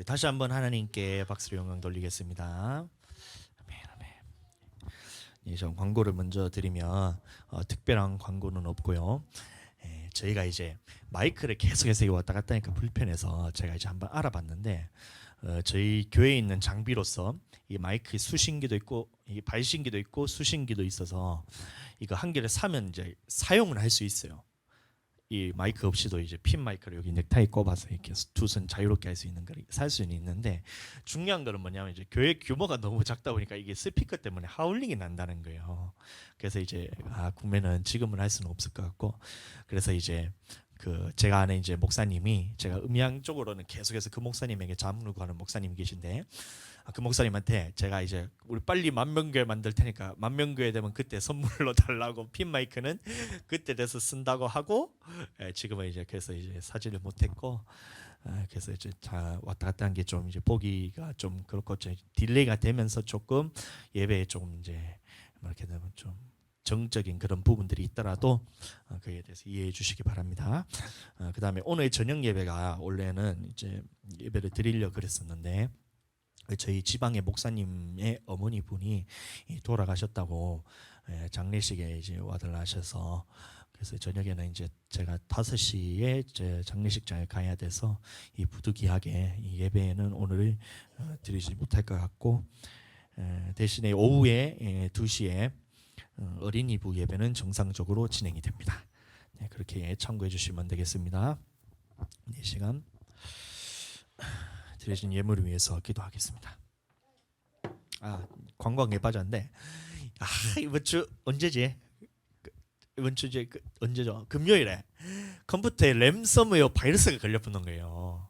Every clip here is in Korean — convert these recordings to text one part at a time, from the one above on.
우리 다시 한번 하나님께 박수로 영광 돌리겠습니다. 아멘, 아멘. 예, 저 광고를 먼저 드리면 특별한 광고는 없고요. 저희가 이제 마이크를 계속해서 왔다 갔다 하니까 불편해서 제가 이제 한번 알아봤는데 저희 교회에 있는 장비로서 이 마이크 수신기도 있고 이 발신기도 있고 수신기도 있어서 이거 한 개를 사면 이제 사용을 할 수 있어요. 이 마이크 없이도 이제 핀 마이크를 여기 넥타이 꼽아서 이렇게 두 손 자유롭게 할 수 있는 걸 살 수는 있는데 중요한 거는 뭐냐면 이제 교회 규모가 너무 작다 보니까 이게 스피커 때문에 하울링이 난다는 거예요. 그래서 이제 구매는 지금은 할 수는 없을 것 같고 그래서 이제 제가 아는 이제 목사님이 제가 음향 쪽으로는 계속해서 그 목사님에게 자문을 구하는 목사님이 계신데 그 목사님한테 제가 이제 우리 빨리 만명교회 만들 테니까 만명교회 되면 그때 선물로 달라고 핀 마이크는 그때 돼서 쓴다고 하고 지금은 이제 그래서 이제 사지를 못했고 그래서 이제 다 왔다 갔다 한 게 좀 이제 보기가 좀 그렇고 딜레이가 되면서 조금 예배에 조금 이제 이렇게 되면 좀 정적인 그런 부분들이 있더라도 그에 대해서 이해해 주시기 바랍니다. 그다음에 오늘 저녁 예배가 원래는 이제 예배를 드리려고 그랬었는데 저희 지방의 목사님의 어머니 분이 돌아가셨다고 장례식에 이제 와달라 하셔서 그래서 저녁에는 이제 제가 5시에 제 장례식장에 가야 돼서 이 부득이하게 이 예배는 오늘 드리지 못할 것 같고 대신에 오후에 2시에 어린이부 예배는 정상적으로 진행이 됩니다. 네, 그렇게 참고해 주시면 되겠습니다. 이 시간 드려진 예물을 위해서 기도하겠습니다. 관광에 빠졌는데 이번 주 언제지? 이번 주 이제 언제죠? 금요일에 컴퓨터에 램섬웨어 바이러스가 걸려붙는 거예요.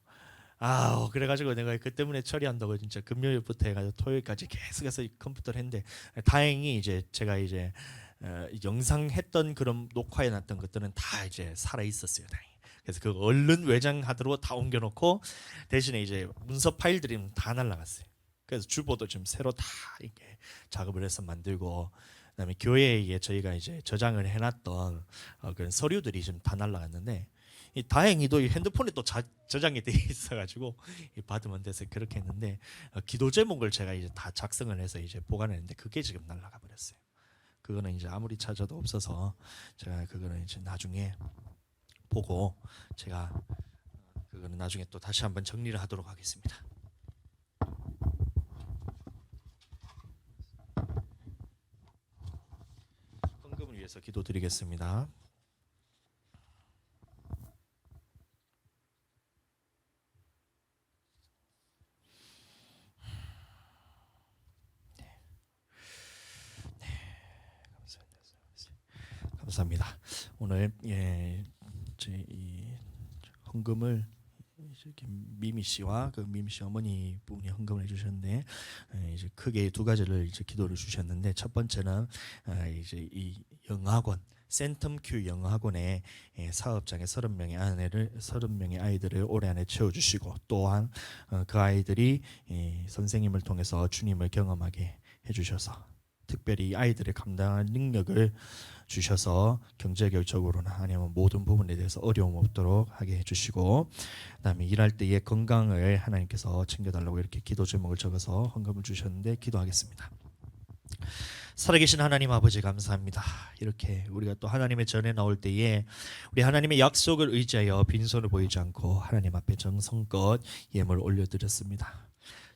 그래가지고 내가 그 때문에 처리한다고 진짜 금요일부터 해가지고 토요일까지 계속해서 컴퓨터를 했는데 다행히 이제 제가 이제 영상 했던 그런 녹화해 놨던 것들은 다 이제 살아 있었어요. 다행히. 그래서 그 얼른 외장하드로 다 옮겨놓고 대신에 이제 문서 파일들이 다 날라갔어요. 그래서 주보도 지금 새로 다 이렇게 작업을 해서 만들고 그다음에 교회에 저희가 이제 저장을 해놨던 그런 서류들이 지금 다 날라갔는데 다행히도 이 핸드폰에 또 저장이 돼 있어가지고 받으면 돼서 그렇게 했는데 기도 제목을 제가 이제 다 작성을 해서 이제 보관했는데 그게 지금 날라가 버렸어요. 그거는 이제 아무리 찾아도 없어서 제가 그거는 이제 나중에 보고 제가 그거는 나중에 또 다시 한번 정리를 하도록 하겠습니다. 헌금을 위해서 기도드리겠습니다. 감사합니다. 오늘 이 헌금을 미미 씨와 그 미미 씨 어머니 분이 헌금을 해주셨는데 이제 크게 두 가지를 이제 기도를 주셨는데 첫 번째는 이제 이 영어학원 센텀큐 영어학원의 사업장에 30명의 아이들을 올해 안에 채워주시고 또한 그 아이들이 선생님을 통해서 주님을 경험하게 해주셔서 특별히 아이들의 감당할 능력을 주셔서 경제적으로나 아니면 모든 부분에 대해서 어려움 없도록 하게 해주시고 그다음에 일할 때의 건강을 하나님께서 챙겨달라고 이렇게 기도 제목을 적어서 헌금을 주셨는데 기도하겠습니다. 살아계신 하나님 아버지 감사합니다. 이렇게 우리가 또 하나님의 전에 나올 때에 우리 하나님의 약속을 의지하여 빈손을 보이지 않고 하나님 앞에 정성껏 예물을 올려드렸습니다.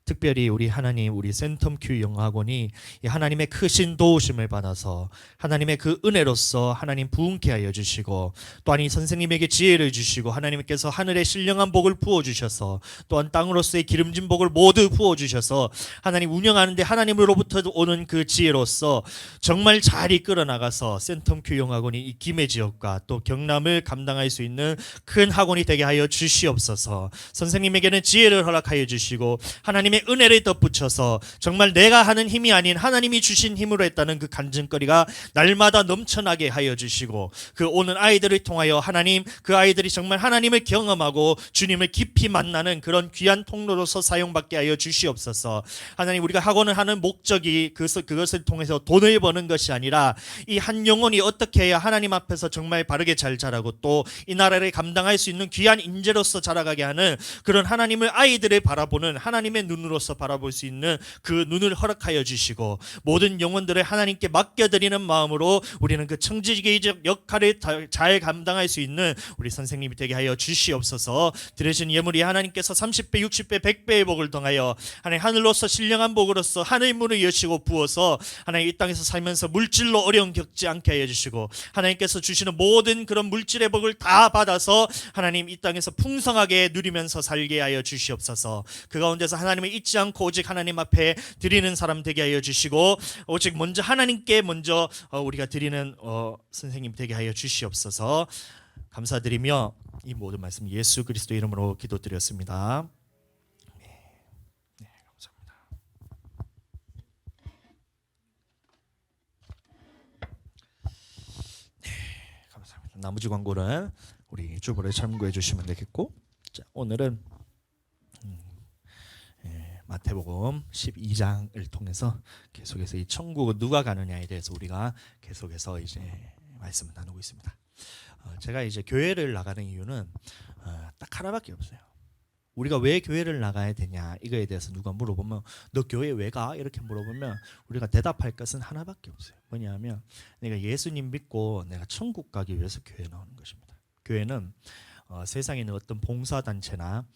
특별히 우리 하나님 우리 센텀큐 영어학원이 하나님의 크신 도우심을 받아서 하나님의 그 은혜로서 하나님 부흥케 하여 주시고 또한 이 선생님에게 지혜를 주시고 하나님께서 하늘의 신령한 복을 부어주셔서 또한 땅으로서의 기름진 복을 모두 부어주셔서 하나님 운영하는데 하나님으로부터 오는 그 지혜로서 정말 잘 이끌어 나가서 센텀큐 영어학원이 이 김해 지역과 또 경남을 감당할 수 있는 큰 학원이 되게 하여 주시옵소서. 선생님에게는 지혜를 허락하여 주시고 하나님의 하나님의 은혜를 덧붙여서 정말 내가 하는 힘이 아닌 하나님이 주신 힘으로 했다는 그 간증거리가 날마다 넘쳐나게 하여 주시고, 그 오는 아이들을 통하여 하나님, 그 아이들이 정말 하나님을 경험하고 주님을 깊이 만나는 그런 귀한 통로로서 사용받게 하여 주시옵소서. 하나님, 우리가 학원을 하는 목적이 그것을 통해서 돈을 버는 것이 아니라 이 한 영혼이 어떻게 해야 하나님 앞에서 정말 바르게 잘 자라고 또 이 나라를 감당할 수 있는 귀한 인재로서 자라가게 하는 그런 하나님을 아이들을 바라보는 하나님의 눈으로서 바라볼 수 있는 그 눈을 허락하여 주시고, 모든 영혼들을 하나님께 맡겨드리는 마음으로 우리는 그 청지기적 역할을 잘 감당할 수 있는 우리 선생님이 되게 하여 주시옵소서. 드려진 예물이 하나님께서 30배, 60배, 100배의 복을 통하여 하나님 하늘로서 신령한 복으로서 하늘 문을 여시고 부어서 하나님 이 땅에서 살면서 물질로 어려움 겪지 않게 하여 주시고, 하나님께서 주시는 모든 그런 물질의 복을 다 받아서 하나님 이 땅에서 풍성하게 누리면서 살게 하여 주시옵소서. 그 가운데서 하나님을 잊지 않고 오직 하나님 앞에 드리는 사람 되게 하여 주시고, 오직 먼저 하나님께 먼저 우리가 드리는 선생님 되게 하여 주시옵소서. 감사드리며 이 모든 말씀 예수 그리스도 이름으로 기도드렸습니다. 네, 감사합니다. 네, 감사합니다. 나머지 광고는 우리 주보를 참고해 주시면 되겠고, 자, 오늘은 마태복음 12장을 통해서 계속해서 이 천국은 누가 가느냐에 대해서 우리가 계속해서 이제 말씀을 나누고 있습니다. 제가 이제 교회를 나가는 이유는 딱 하나밖에 없어요. 우리가 왜 교회를 나가야 되냐 이거에 대해서 누가 물어보면 너 교회 왜 가? 이렇게 물어보면 우리가 대답할 것은 하나밖에 없어요. 뭐냐면 내가 예수님 믿고 내가 천국 가기 위해서 교회에 나오는 것입니다. 교회는 세상에 있는 어떤 봉사단체나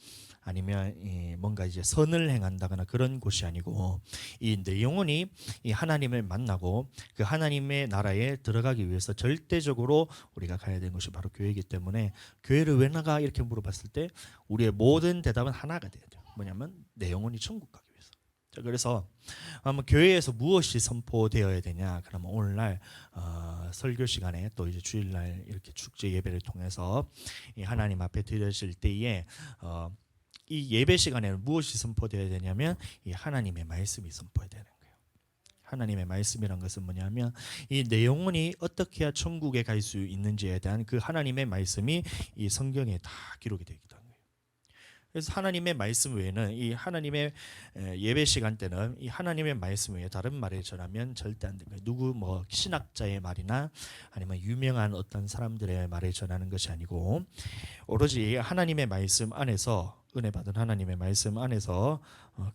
아니면 뭔가 이제 선을 행한다거나 그런 곳이 아니고, 이 내 영혼이 이 하나님을 만나고 그 하나님의 나라에 들어가기 위해서 절대적으로 우리가 가야 되는 것이 바로 교회이기 때문에, 교회를 왜 나가 이렇게 물어봤을 때 우리의 모든 대답은 하나가 돼야 돼요. 뭐냐면 내 영혼이 천국 가기 위해서. 자, 그래서 교회에서 무엇이 선포되어야 되냐? 그러면 오늘날 설교 시간에 또 이제 주일날 이렇게 축제 예배를 통해서 이 하나님 앞에 드려질 때에 이 예배 시간에는 무엇이 선포되어야 되냐면 이 하나님의 말씀이 선포해야 되는 거예요. 하나님의 말씀이란 것은 뭐냐면 이 내 영혼이 어떻게 해야 천국에 갈 수 있는지에 대한 그 하나님의 말씀이 이 성경에 다 기록이 되어 있다는 거예요. 그래서 하나님의 말씀 외에는 이 하나님의 예배 시간 때는 이 하나님의 말씀 외에 다른 말을 전하면 절대 안 되는 거예요. 누구 뭐 신학자의 말이나 아니면 유명한 어떤 사람들의 말을 전하는 것이 아니고, 오로지 하나님의 말씀 안에서, 은혜 받은 하나님의 말씀 안에서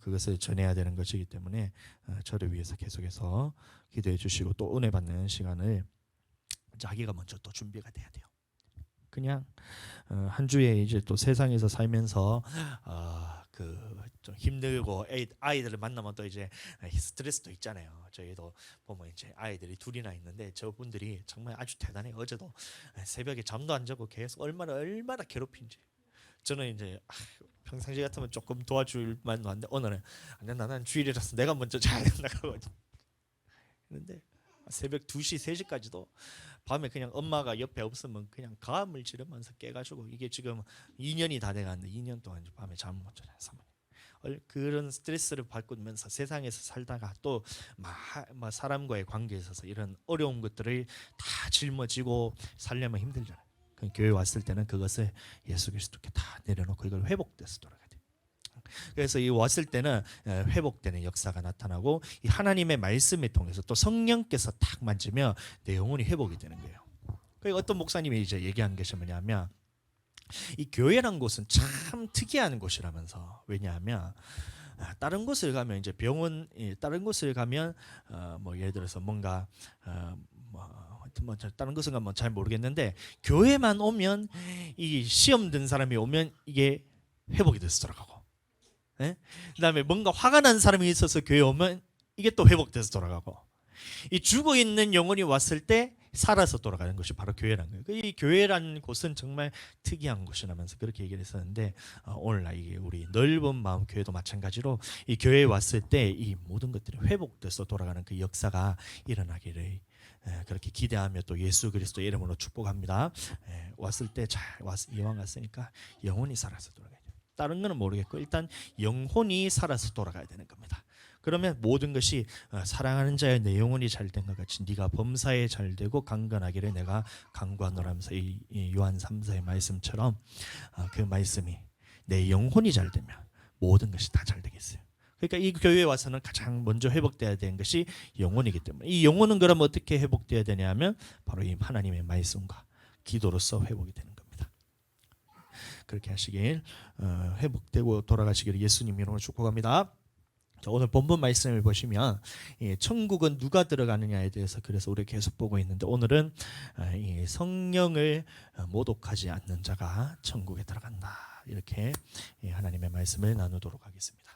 그것을 전해야 되는 것이기 때문에 저를 위해서 계속해서 기도해 주시고, 또 은혜 받는 시간을 자기가 먼저 또 준비가 돼야 돼요. 그냥 한 주에 이제 또 세상에서 살면서 그 좀 힘들고 아이들을 만나면 또 이제 스트레스도 있잖아요. 저희도 보면 이제 아이들이 둘이나 있는데 저분들이 정말 아주 대단해요. 어제도 새벽에 잠도 안 자고 계속 얼마나 괴롭힌지. 저는 이제 평상시 같으면 조금 도와줄 만도 한데 오늘은 아니, 나는 주일이라서 내가 먼저 자야 된다고 그런데 새벽 2시, 3시까지도 밤에 그냥 엄마가 옆에 없으면 그냥 가음을 지르면서 깨가지고, 이게 지금 2년이 다 돼가는데 2년 동안 밤에 잠을 못 자요. 그런 스트레스를 받으면서 세상에서 살다가 또 사람과의 관계에 있어서 이런 어려운 것들을 다 짊어지고 살려면 힘들잖아요. 교회 왔을 때는 그것을 예수 그리스도께 다 내려놓고 이걸 회복돼서 돌아가야 돼요. 그래서 이 왔을 때는 회복되는 역사가 나타나고, 이 하나님의 말씀을 통해서 또 성령께서 딱 만지면 내 영혼이 회복이 되는 거예요. 그러니까 어떤 목사님이 이제 얘기한 것이 뭐냐면, 이 교회란 곳은 참 특이한 곳이라면서. 왜냐하면 다른 곳을 가면 이제 병원, 다른 곳을 가면 뭐 예를 들어서 뭔가 뭐 다른 곳은 가면 잘 모르겠는데, 교회만 오면 이 시험 든 사람이 오면 이게 회복이 돼서 돌아가고, 그다음에 뭔가 화가 난 사람이 있어서 교회 오면 이게 또 회복돼서 돌아가고, 이 죽어 있는 영혼이 왔을 때 살아서 돌아가는 것이 바로 교회라는 거예요. 이 교회라는 곳은 정말 특이한 곳이라면서 그렇게 얘기를 했었는데, 오늘날 이게 우리 넓은 마음 교회도 마찬가지로 이 교회에 왔을 때 이 모든 것들이 회복돼서 돌아가는 그 역사가 일어나기를 그렇게 기대하며 또 예수 그리스도 이름으로 축복합니다. 왔을 때 잘 이왕 왔으니까 영혼이 살아서 돌아가야 돼요. 다른 거는 모르겠고 일단 영혼이 살아서 돌아가야 되는 겁니다. 그러면 모든 것이 사랑하는 자의 내 영혼이 잘된 것 같이 네가 범사에 잘되고 강건하기를 내가 강구하노라면서 이 요한 3서의 말씀처럼 그 말씀이 내 영혼이 잘되면 모든 것이 다 잘되겠어요. 그러니까 이 교회에 와서는 가장 먼저 회복돼야 되는 것이 영혼이기 때문에 이 영혼은 그럼 어떻게 회복돼야 되냐면 바로 이 하나님의 말씀과 기도로서 회복이 되는 겁니다. 그렇게 하시길 회복되고 돌아가시기를 예수님 이름으로 축복합니다. 오늘 본문 말씀을 보시면 천국은 누가 들어가느냐에 대해서 그래서 우리 계속 보고 있는데 오늘은 이 성령을 모독하지 않는 자가 천국에 들어간다. 이렇게 하나님의 말씀을 나누도록 하겠습니다.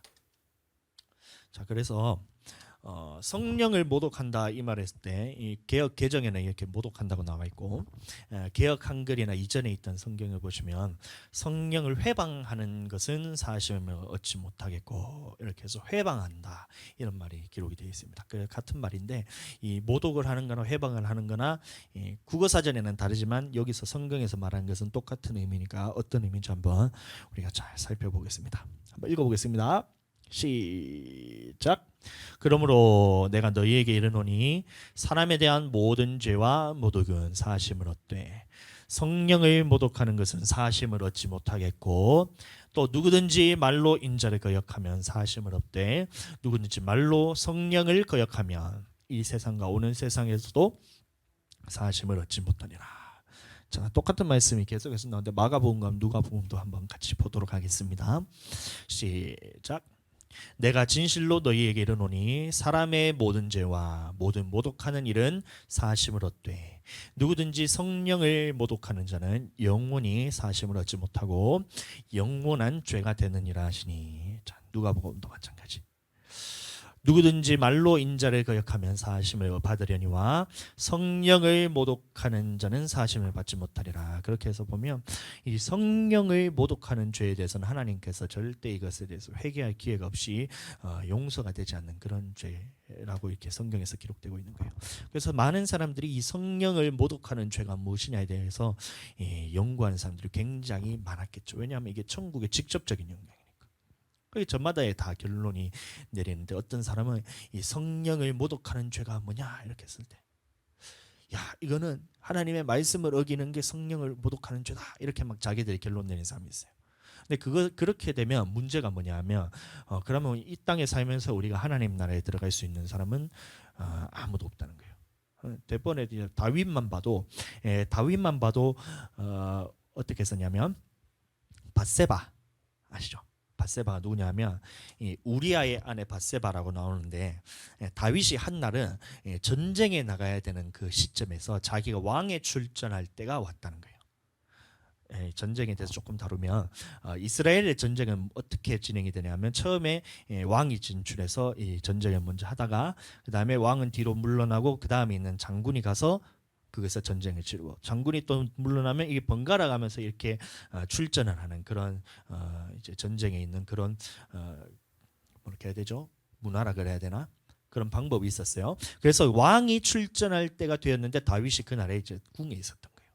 자, 그래서 성령을 모독한다 이 말했을 때 이 개역 개정에는 이렇게 모독한다고 나와 있고 개역 한글이나 이전에 있던 성경을 보시면 성령을 회방하는 것은 사심을 얻지 못하겠고 이렇게 해서 회방한다 이런 말이 기록이 되어 있습니다. 그 같은 말인데 이 모독을 하는 거나 회방을 하는 거나 국어 사전에는 다르지만 여기서 성경에서 말하는 것은 똑같은 의미니까 어떤 의미인지 한번 우리가 잘 살펴보겠습니다. 한번 읽어보겠습니다. 시작. 그러므로 내가 너희에게 이르노니 사람에 대한 모든 죄와 모독은 사심을 얻되 성령을 모독하는 것은 사심을 얻지 못하겠고 또 누구든지 말로 인자를 거역하면 사심을 얻되 누구든지 말로 성령을 거역하면 이 세상과 오는 세상에서도 사심을 얻지 못하리라. 자, 똑같은 말씀이 계속해서 나오는데 마가복음과 누가복음도 한번 같이 보도록 하겠습니다. 시작. 내가 진실로 너희에게 이르노니 사람의 모든 죄와 모든 모독하는 일은 사심을 얻되 누구든지 성령을 모독하는 자는 영원히 사심을 얻지 못하고 영원한 죄가 되느니라 하시니. 자, 누가복음도 마찬가지. 누구든지 말로 인자를 거역하면 사심을 받으려니와 성령을 모독하는 자는 사심을 받지 못하리라. 그렇게 해서 보면 이 성령을 모독하는 죄에 대해서는 하나님께서 절대 이것에 대해서 회개할 기회가 없이 용서가 되지 않는 그런 죄라고 이렇게 성경에서 기록되고 있는 거예요. 그래서 많은 사람들이 이 성령을 모독하는 죄가 무엇이냐에 대해서 연구하는 사람들이 굉장히 많았겠죠. 왜냐하면 이게 천국의 직접적인 영향이에요. 그게 저마다의 다 결론이 내리는데 어떤 사람은 이 성령을 모독하는 죄가 뭐냐 이렇게 했을 때 야 이거는 하나님의 말씀을 어기는 게 성령을 모독하는 죄다 이렇게 막 자기들이 결론 내는 사람이 있어요. 근데 그렇게 되면 문제가 뭐냐면 그러면 이 땅에 살면서 우리가 하나님 나라에 들어갈 수 있는 사람은 아무도 없다는 거예요. 대번에 다윗만 봐도 어떻게 했었냐면 밧세바 아시죠? 밧세바가 누구냐면 우리아의 아내 밧세바라고 나오는데 다윗이 한 날은 전쟁에 나가야 되는 그 시점에서 자기가 왕에 출전할 때가 왔다는 거예요. 전쟁에 대해서 조금 다루면 이스라엘의 전쟁은 어떻게 진행이 되냐면 처음에 왕이 진출해서 이 전쟁을 먼저 하다가 그 다음에 왕은 뒤로 물러나고 그 다음에 있는 장군이 가서 그것에서 전쟁을 치르고 장군이 또 물러나면 이게 번갈아 가면서 이렇게 출전을 하는 그런 이제 전쟁에 있는 그런 뭐렇게 해야 되죠? 문화라 그래야 되나? 그런 방법이 있었어요. 그래서 왕이 출전할 때가 되었는데 다윗이 그날에 이제 궁에 있었던 거예요.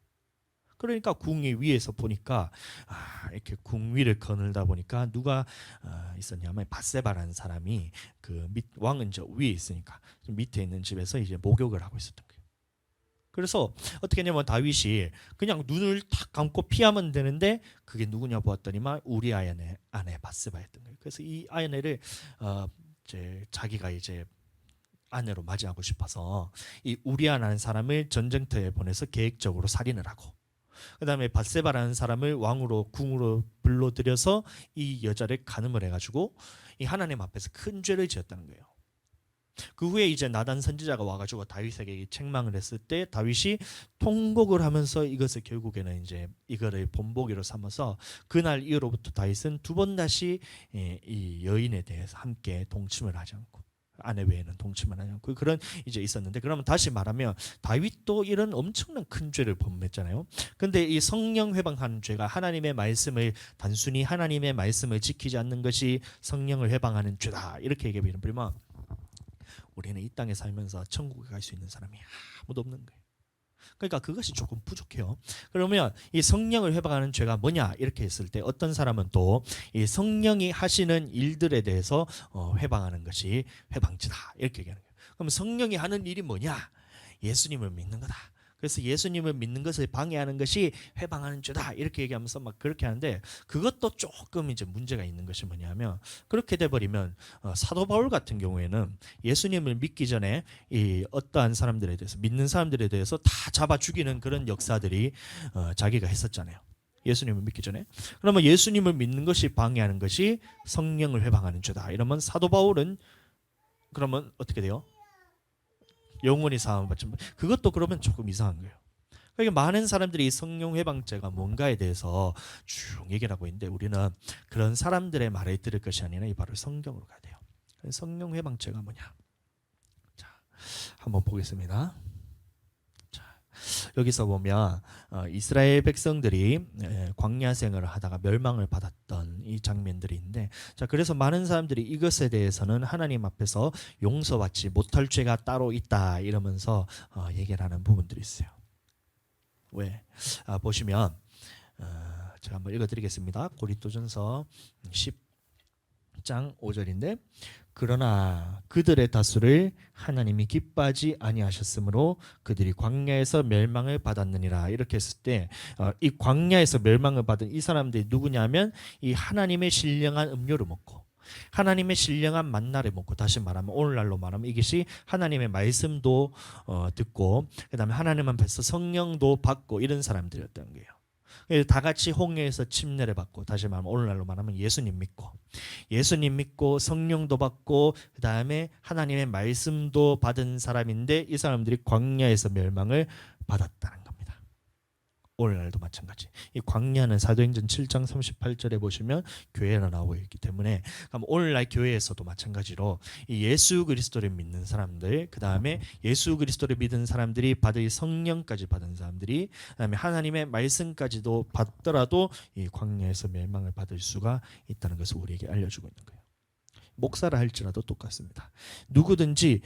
그러니까 궁이 위에서 보니까 이렇게 궁 위를 거닐다 보니까 누가 있었냐면 밧세바라는 사람이 그 왕은 저 위에 있으니까 밑에 있는 집에서 이제 목욕을 하고 있었던 거예요. 그래서 어떻게 했냐면 다윗이 그냥 눈을 탁 감고 피하면 되는데 그게 누구냐 보았더니만 우리아의 아내 밧세바였던 거예요. 그래서 이 아내를 이제 자기가 이제 아내로 맞이하고 싶어서 이 우리아라는 사람을 전쟁터에 보내서 계획적으로 살인을 하고 그다음에 밧세바라는 사람을 왕으로 궁으로 불러들여서 이 여자를 간음을 해가지고 이 하나님 앞에서 큰 죄를 지었다는 거예요. 그 후에 이제 나단 선지자가 와가지고 다윗에게 책망을 했을 때 다윗이 통곡을 하면서 이것을 결국에는 이제 이거를 본보기로 삼아서 그날 이후로부터 다윗은 두 번 다시 이 여인에 대해서 함께 동침을 하지 않고 아내 외에는 동침을 하지 않고 그런 이제 있었는데 그러면 다시 말하면 다윗도 이런 엄청난 큰 죄를 범했잖아요. 근데 이 성령 회방하는 죄가 하나님의 말씀을 단순히 하나님의 말씀을 지키지 않는 것이 성령을 회방하는 죄다 이렇게 얘기해 버리면 우리는 이 땅에 살면서 천국에 갈 수 있는 사람이 아무도 없는 거예요. 그러니까 그것이 조금 부족해요. 그러면 이 성령을 회방하는 죄가 뭐냐 이렇게 했을 때 어떤 사람은 또 이 성령이 하시는 일들에 대해서 회방하는 것이 회방죄다 이렇게 얘기하는 거예요. 그럼 성령이 하는 일이 뭐냐? 예수님을 믿는 거다. 그래서 예수님을 믿는 것을 방해하는 것이 회방하는 죄다 이렇게 얘기하면서 막 그렇게 하는데 그것도 조금 이제 문제가 있는 것이 뭐냐면 그렇게 돼 버리면 사도 바울 같은 경우에는 예수님을 믿기 전에 이 어떠한 사람들에 대해서 믿는 사람들에 대해서 다 잡아 죽이는 그런 역사들이 자기가 했었잖아요. 예수님을 믿기 전에. 그러면 예수님을 믿는 것이 방해하는 것이 성령을 회방하는 죄다. 이러면 사도 바울은 그러면 어떻게 돼요? 영원히 사함을 받지. 그것도 그러면 조금 이상한 거예요. 그러니까 많은 사람들이 성령 회방죄가 뭔가에 대해서 쭉 얘기를 하고 있는데 우리는 그런 사람들의 말을 들을 것이 아니라 이 바로 성경으로 가야 돼요. 성령 회방죄가 뭐냐? 자, 한번 보겠습니다. 여기서 보면 이스라엘 백성들이 광야 생활을 하다가 멸망을 받았던 이 장면들이 있는데, 자 그래서 많은 사람들이 이것에 대해서는 하나님 앞에서 용서받지 못할 죄가 따로 있다 이러면서 얘기를 하는 부분들이 있어요. 왜? 보시면 제가 한번 읽어드리겠습니다. 고린도전서 10장 5절인데 그러나 그들의 다수를 하나님이 기뻐하지 아니하셨으므로 그들이 광야에서 멸망을 받았느니라. 이렇게 했을 때 이 광야에서 멸망을 받은 이 사람들이 누구냐면 이 하나님의 신령한 음료를 먹고 하나님의 신령한 만나를 먹고, 다시 말하면 오늘날로 말하면 이것이 하나님의 말씀도 듣고 그 다음에 하나님 앞에서 성령도 받고 이런 사람들이었던 거예요. 다 같이 홍해에서 침례를 받고, 다시 말하면 오늘날로 말하면 예수님 믿고 성령도 받고 그 다음에 하나님의 말씀도 받은 사람인데 이 사람들이 광야에서 멸망을 받았다는 겁니다. 오늘날도 마찬가지. 이 광야는 사도행전 7장 38절에 보시면 교회로 나오고 있기 때문에 그럼 오늘날 교회에서도 마찬가지로 이 예수 그리스도를 믿는 사람들, 그 다음에 예수 그리스도를 믿은 사람들이 받을 성령까지 받은 사람들이, 그 다음에 하나님의 말씀까지도 받더라도 이 광야에서 멸망을 받을 수가 있다는 것을 우리에게 알려주고 있는 거예요. 목사를 할지라도 똑같습니다. 누구든지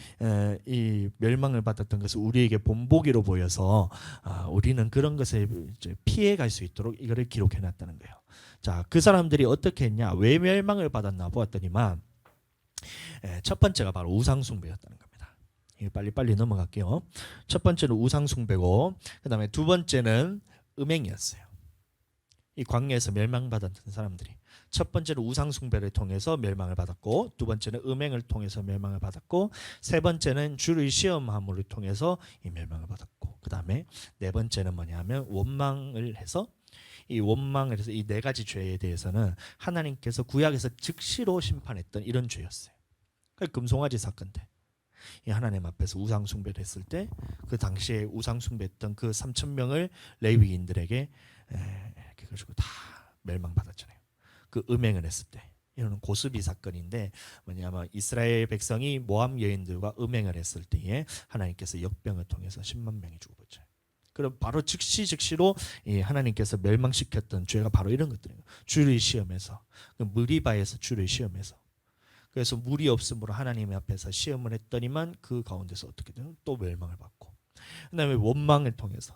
이 멸망을 받았던 것을 우리에게 본보기로 보여서 우리는 그런 것을 피해갈 수 있도록 이거를 기록해놨다는 거예요. 자, 그 사람들이 어떻게 했냐? 왜 멸망을 받았나 보았더니만 첫 번째가 바로 우상숭배였다는 겁니다. 빨리 넘어갈게요. 첫 번째는 우상숭배고 그 다음에 두 번째는 음행이었어요. 이 광야에서 멸망받았던 사람들이 첫 번째는 우상숭배를 통해서 멸망을 받았고, 두 번째는 음행을 통해서 멸망을 받았고, 세 번째는 주를 시험함을 통해서 이 멸망을 받았고, 그 다음에 네 번째는 뭐냐면 원망을 해서 이 네 가지 죄에 대해서는 하나님께서 구약에서 즉시로 심판했던 이런 죄였어요. 금송아지 사건 때 이 하나님 앞에서 우상숭배를 했을 때 그 당시에 우상숭배했던 그 3,000명을 레위인들에게 이렇게 가지고 다 멸망받았잖아요. 그 음행을 했을 때 이거는 고스비 사건인데 뭐냐면 이스라엘 백성이 모압 여인들과 음행을 했을 때에 하나님께서 역병을 통해서 10만 명이 죽어버렸죠. 그럼 바로 즉시로 하나님께서 멸망시켰던 죄가 바로 이런 것들이에요. 주를 시험해서 무리바에서 주를 시험해서, 그래서 물이 없으므로 하나님 앞에서 시험을 했더니만 그 가운데서 어떻게 되는 또 멸망을 받고, 그다음에 원망을 통해서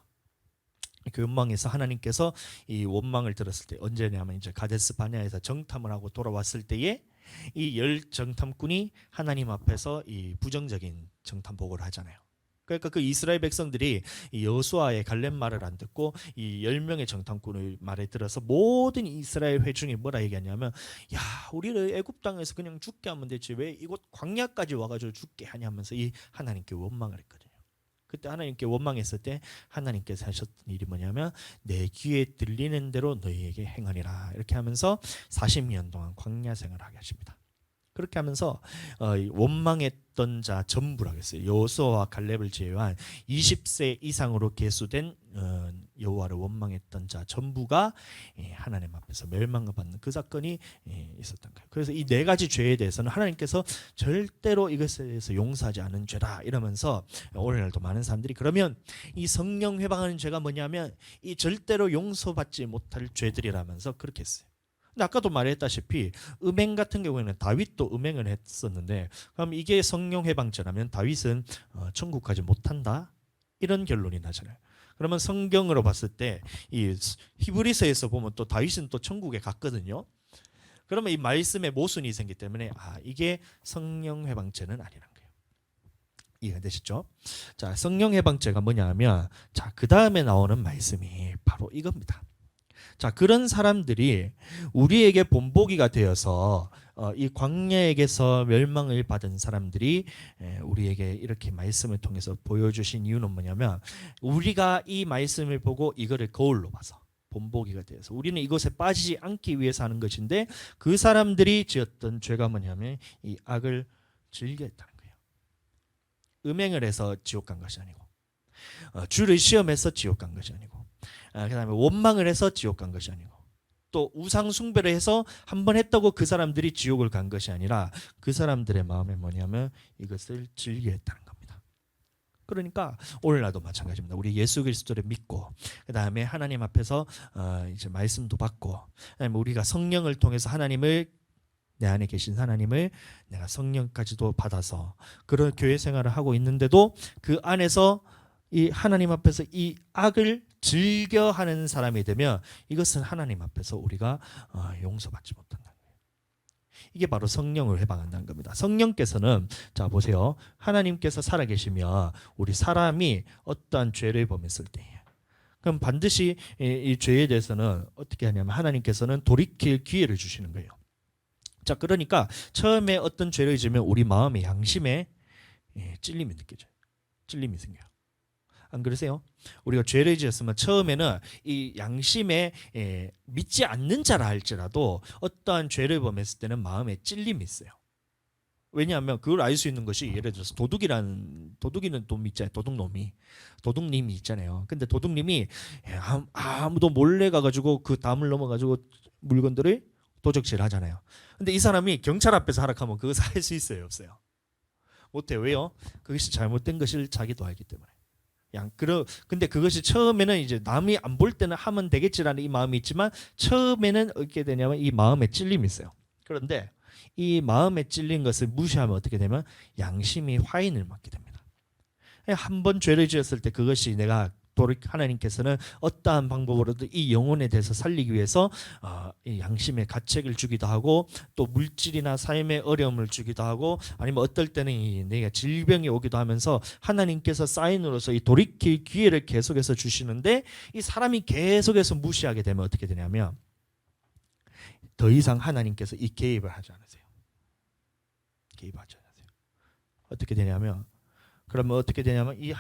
그 원망에서 하나님께서 이 원망을 들었을 때 언제냐면 이제 가데스 바네아에서 정탐을 하고 돌아왔을 때에 이 열 정탐꾼이 하나님 앞에서 이 부정적인 정탐 보고를 하잖아요. 그러니까 그 이스라엘 백성들이 이 여호수아의 갈렙 말을 안 듣고 이 10명의 정탐꾼의 말에 들어서 모든 이스라엘 회중이 뭐라 얘기하냐면, 야 우리를 애굽 땅에서 그냥 죽게 하면 되지 왜 이곳 광야까지 와가지고 죽게 하냐면서 이 하나님께 원망을 했거든요. 그때 하나님께 원망했을 때 하나님께서 하셨던 일이 뭐냐면 내 귀에 들리는 대로 너희에게 행하리라 이렇게 하면서 40년 동안 광야 생활을 하게 하십니다. 그렇게 하면서 원망했던 자 전부라고 했어요. 여호수아와 갈렙을 제외한 20세 이상으로 계수된 여호와를 원망했던 자 전부가 하나님 앞에서 멸망을 받는 그 사건이 있었던 거예요. 그래서 이 네 가지 죄에 대해서는 하나님께서 절대로 이것에 대해서 용서하지 않은 죄다 이러면서 오늘날도 많은 사람들이 그러면 이 성령 회방하는 죄가 뭐냐면 이 절대로 용서받지 못할 죄들이라면서 그렇게 했어요. 근데 아까도 말했다시피 음행 같은 경우에는 다윗도 음행을 했었는데 그럼 이게 성령 회방죄라면 다윗은 천국 가지 못한다 이런 결론이 나잖아요. 그러면 성경으로 봤을 때 이 히브리서에서 보면 또 다윗은 또 천국에 갔거든요. 그러면 이 말씀에 모순이 생기기 때문에 이게 성령 해방죄는 아니란 거예요. 이해가 되시죠? 자, 성령 해방죄가 뭐냐면 그 다음에 나오는 말씀이 바로 이겁니다. 자, 그런 사람들이 우리에게 본보기가 되어서 이 광야에게서 멸망을 받은 사람들이 우리에게 이렇게 말씀을 통해서 보여주신 이유는 뭐냐면 우리가 이 말씀을 보고 이거를 거울로 봐서 본보기가 되어서 우리는 이것에 빠지지 않기 위해서 하는 것인데 그 사람들이 지었던 죄가 뭐냐면 이 악을 즐겼다는 거예요. 음행을 해서 지옥 간 것이 아니고 주를 시험해서 지옥 간 것이 아니고 그 다음에 원망을 해서 지옥 간 것이 아니고 또 우상 숭배를 해서 한번 했다고 그 사람들이 지옥을 간 것이 아니라 그 사람들의 마음에 뭐냐면 이것을 즐겨했다는 겁니다. 그러니까 오늘날도 마찬가지입니다. 우리 예수 그리스도를 믿고 그 다음에 하나님 앞에서 이제 말씀도 받고 그다음에 우리가 성령을 통해서 하나님을 내 안에 계신 하나님을 내가 성령까지도 받아서 그런 교회 생활을 하고 있는데도 그 안에서 이 하나님 앞에서 이 악을 즐겨하는 사람이 되면 이것은 하나님 앞에서 우리가 용서받지 못한다는 거예요. 이게 바로 성령을 해방한다는 겁니다. 성령께서는 자 보세요. 하나님께서 살아계시면 우리 사람이 어떠한 죄를 범했을 때예요. 그럼 반드시 이 죄에 대해서는 어떻게 하냐면 하나님께서는 돌이킬 기회를 주시는 거예요. 자, 그러니까 처음에 어떤 죄를 지으면 우리 마음의 양심에 찔림이 느껴져요. 찔림이 생겨요. 안 그러세요? 우리가 죄를 지었으면 처음에는 이 양심에 믿지 않는 자라 할지라도 어떠한 죄를 범했을 때는 마음에 찔림이 있어요. 왜냐하면 그걸 알 수 있는 것이 예를 들어서 도둑이는 놈 있잖아요. 도둑님이 있잖아요. 근데 도둑님이 아무도 몰래 가가지고 그 담을 넘어가지고 물건들을 도적질 하잖아요. 근데 이 사람이 경찰 앞에서 하락하면 그것을 할 수 있어요, 없어요? 못해. 왜요? 그것이 잘못된 것을 자기도 알기 때문에. 근데 그것이 처음에는 이제 남이 안 볼 때는 하면 되겠지라는 이 마음이 있지만 처음에는 어떻게 되냐면 이 마음에 찔림이 있어요. 그런데 이 마음에 찔린 것을 무시하면 어떻게 되면 양심이 화인을 맞게 됩니다. 한 번 죄를 지었을 때 그것이 내가 하나님께서는 어떠한 방법으로도 이 영혼에 대해서 살리기 위해서 이 양심의 가책을 주기도 하고 또 물질이나 삶의 어려움을 주기도 하고 아니면 어떨 때는 내가 질병이 오기도 하면서 하나님께서 사인으로서 이 돌이킬 기회를 계속해서 주시는데 이 사람이 계속해서 무시하게 되면 어떻게 되냐면 더 이상 하나님께서 이 개입을 하지 않으세요. 개입하지 않으세요. 어떻게 되냐면 그러면 어떻게 되냐면 이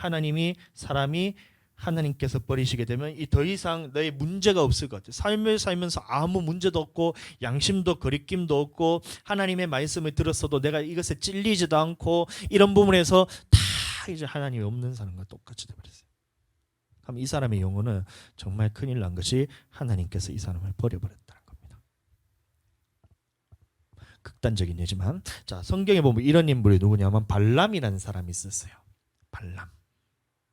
사람이 하나님께서 버리시게 되면 이 더 이상 너의 문제가 없을 것 같아요. 삶을 살면서 아무 문제도 없고 양심도 거리낌도 없고 하나님의 말씀을 들었어도 내가 이것에 찔리지도 않고 이런 부분에서 다 이제 하나님이 없는 사람과 똑같이 되어버렸어요. 그럼 이 사람의 영혼은 정말 큰일 난 것이 하나님께서 이 사람을 버려버렸다는 겁니다. 극단적인 예지만 자 성경에 보면 이런 인물이 누구냐면 발람이라는 사람이 있었어요.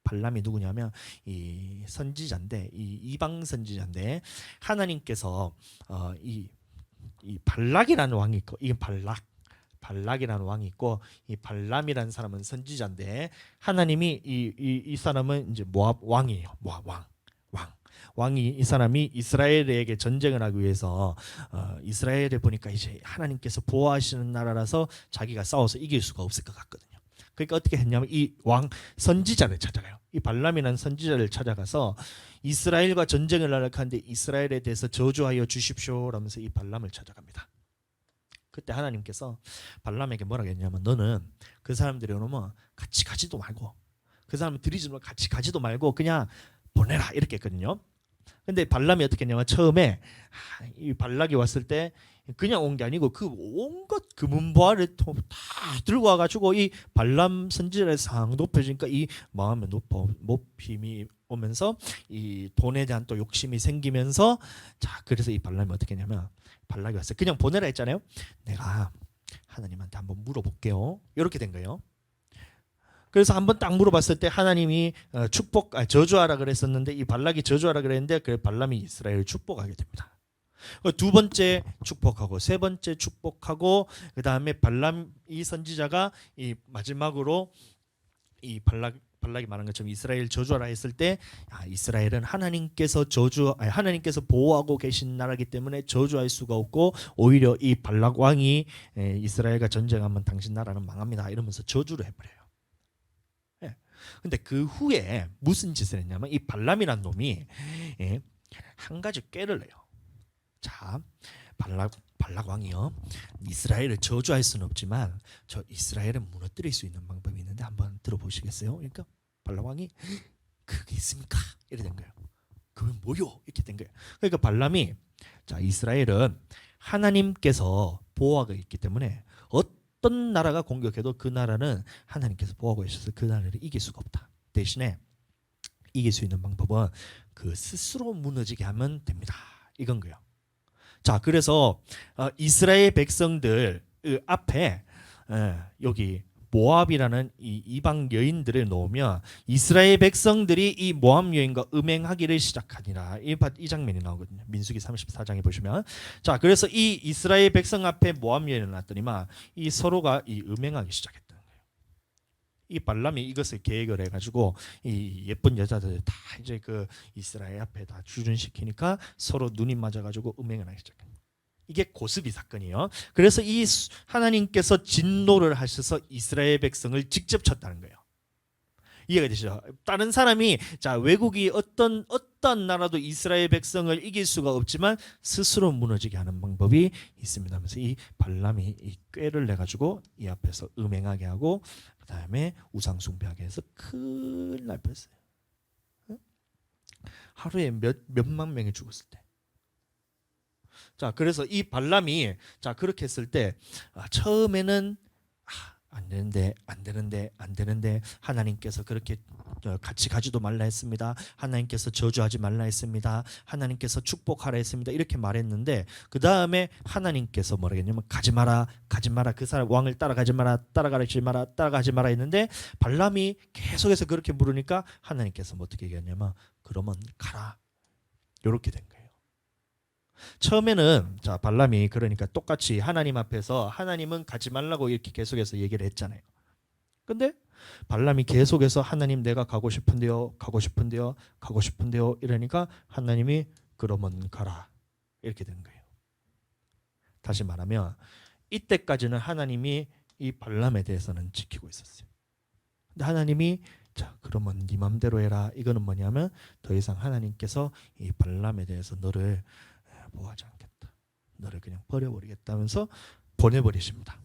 발람이 누구냐면 이 선지자인데 이 이방 선지자인데 하나님께서 이 발락이라는 왕이 있고 이게 발락이라는 왕이 있고 이 발람이라는 사람은 선지자인데 하나님이 이 사람은 이제 모압 왕이에요. 모압 왕이 이 사람이 이스라엘에게 전쟁을 하기 위해서 이스라엘에 보니까 이제 하나님께서 보호하시는 나라라서 자기가 싸워서 이길 수가 없을 것 같거든요. 그러니까 어떻게 했냐면 이 왕 선지자를 찾아가요. 이 발람이라는 선지자를 찾아가서 이스라엘과 전쟁을 하려하는데 이스라엘에 대해서 저주하여 주십시오 라면서 이 발람을 찾아갑니다. 그때 하나님께서 발람에게 뭐라고 했냐면 너는 그 사람들이 오면 같이 가지도 말고 그 사람을 들이지 말고 같이 가지도 말고 그냥 보내라 이렇게 했거든요. 근데 발람이 어떻게 했냐면 처음에 이 발락이 왔을 때 그냥 온 게 아니고 그 온갖 금은보화를 다 들고 와가지고 이 발람 선지자의 상 높여지니까 이 마음에 높임이 오면서 이 돈에 대한 또 욕심이 생기면서 자 그래서 이 발람이 어떻게 했냐면 발락이 왔어요. 그냥 보내라 했잖아요. 내가 하나님한테 한번 물어볼게요. 이렇게 된 거예요. 그래서 한번 딱 물어봤을 때 하나님이 저주하라 그랬었는데 이 발락이 저주하라 그랬는데 그 발람이 이스라엘을 축복하게 됩니다. 두 번째 축복하고 세 번째 축복하고 그 다음에 발람 이 선지자가 이 마지막으로 이 발락이 말한 것처럼 이스라엘 저주하라 했을 때 이스라엘은 하나님께서 보호하고 계신 나라이기 때문에 저주할 수가 없고 오히려 이 발락 왕이 이스라엘과 전쟁하면 당신 나라는 망합니다 이러면서 저주를 해버려요. 예. 근데 그 후에 무슨 짓을 했냐면 이 발람이란 놈이 한 가지 꾀를 내요. 자, 발락 왕이요, 이스라엘을 저주할 수는 없지만 저 이스라엘을 무너뜨릴 수 있는 방법이 있는데 한번 들어보시겠어요? 그러니까 발락 왕이 그게 있습니까? 이렇게 된 거예요. 그건 뭐요? 이렇게 된 거예요. 그러니까 발람이 자, 이스라엘은 하나님께서 보호하고 있기 때문에 어떤 나라가 공격해도 그 나라는 하나님께서 보호하고 계셔서 그 나라를 이길 수가 없다. 대신에 이길 수 있는 방법은 그 스스로 무너지게 하면 됩니다. 이건 거예요. 자, 그래서 이스라엘 백성들 앞에 여기 모압이라는 이 이방 여인들을 놓으면 이스라엘 백성들이 이 모압 여인과 음행하기를 시작하니라. 이 장면이 나오거든요. 민수기 34장에 보시면. 자, 그래서 이 이스라엘 백성 앞에 모압 여인을 놨더니만 이 서로가 이 음행하기 시작했다는 거예요. 이 발람이 이것을 계획을 해가지고 이 예쁜 여자들 다 이제 그 이스라엘 앞에 다 주둔시키니까 서로 눈이 맞아가지고 음행을 하기 시작해요. 이게 고스비 사건이에요. 그래서 이 하나님께서 진노를 하셔서 이스라엘 백성을 직접 쳤다는 거예요. 이해가 되시죠? 다른 사람이 자, 외국이 어떤 나라도 이스라엘 백성을 이길 수가 없지만 스스로 무너지게 하는 방법이 있습니다 하면서 이 발람이 이 꾀를 내 가지고 이 앞에서 음행하게 하고 그다음에 우상 숭배하게 해서 큰일 날 뻔했어요. 하루에 몇만 명이 죽었을 때. 자, 그래서 이 발람이 자, 그렇게 했을 때 처음에는 안 되는데 하나님께서 그렇게 같이 가지도 말라 했습니다. 하나님께서 저주하지 말라 했습니다. 하나님께서 축복하라 했습니다. 이렇게 말했는데 그 다음에 하나님께서 뭐라 했냐면 가지 마라 그 사람 왕을 따라가지 마라 했는데 발람이 계속해서 그렇게 물으니까 하나님께서 어떻게 얘기했냐면 그러면 가라 이렇게 된 거예요. 처음에는 자, 발람이 그러니까 똑같이 하나님 앞에서 하나님은 가지 말라고 이렇게 계속해서 얘기를 했잖아요. 근데 발람이 계속해서 하나님 내가 가고 싶은데요 이러니까 하나님이 그러면 가라 이렇게 된 거예요. 다시 말하면 이때까지는 하나님이 이 발람에 대해서는 지키고 있었어요. 근데 하나님이 자, 그러면 네 맘대로 해라. 이거는 뭐냐면 더 이상 하나님께서 이 발람에 대해서 너를 보호하지 않겠다. 너를 그냥 버려버리겠다면서 보내버리십니다.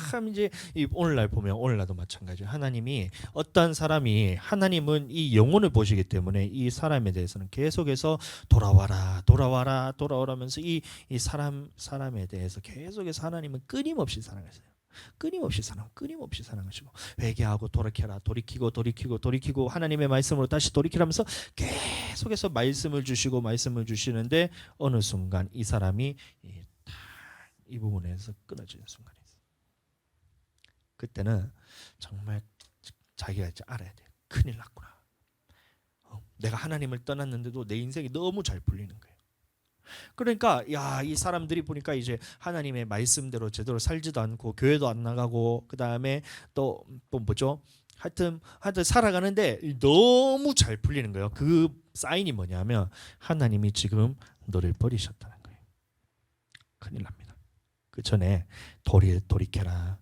참 이제 오늘날 보면 오늘날도 마찬가지예요. 하나님이 어떤 사람이 하나님은 이 영혼을 보시기 때문에 이 사람에 대해서는 계속해서 돌아와라면서 이 사람에 대해서 계속해서 하나님은 끊임없이 사랑하세요. 끊임없이 사랑하시고 회개하고 돌이키고 하나님의 말씀으로 다시 돌이키라면서 계속해서 말씀을 주시는데 어느 순간 이 사람이 이 부분에서 끊어지는 순간이 있어요. 그때는 정말 자기가 이제 알아야 돼요. 큰일 났구나. 내가 하나님을 떠났는데도 내 인생이 너무 잘 풀리는 거예요. 그러니까 이 사람들이 보니까 이제 하나님의 말씀대로 제대로 살지도 않고 교회도 안 나가고 그다음에 또 뭐죠? 하여튼 살아가는데 너무 잘 풀리는 거예요. 그 사인이 뭐냐면 하나님이 지금 너를 버리셨다는 거예요. 큰일 납니다. 그 전에 돌이켜라.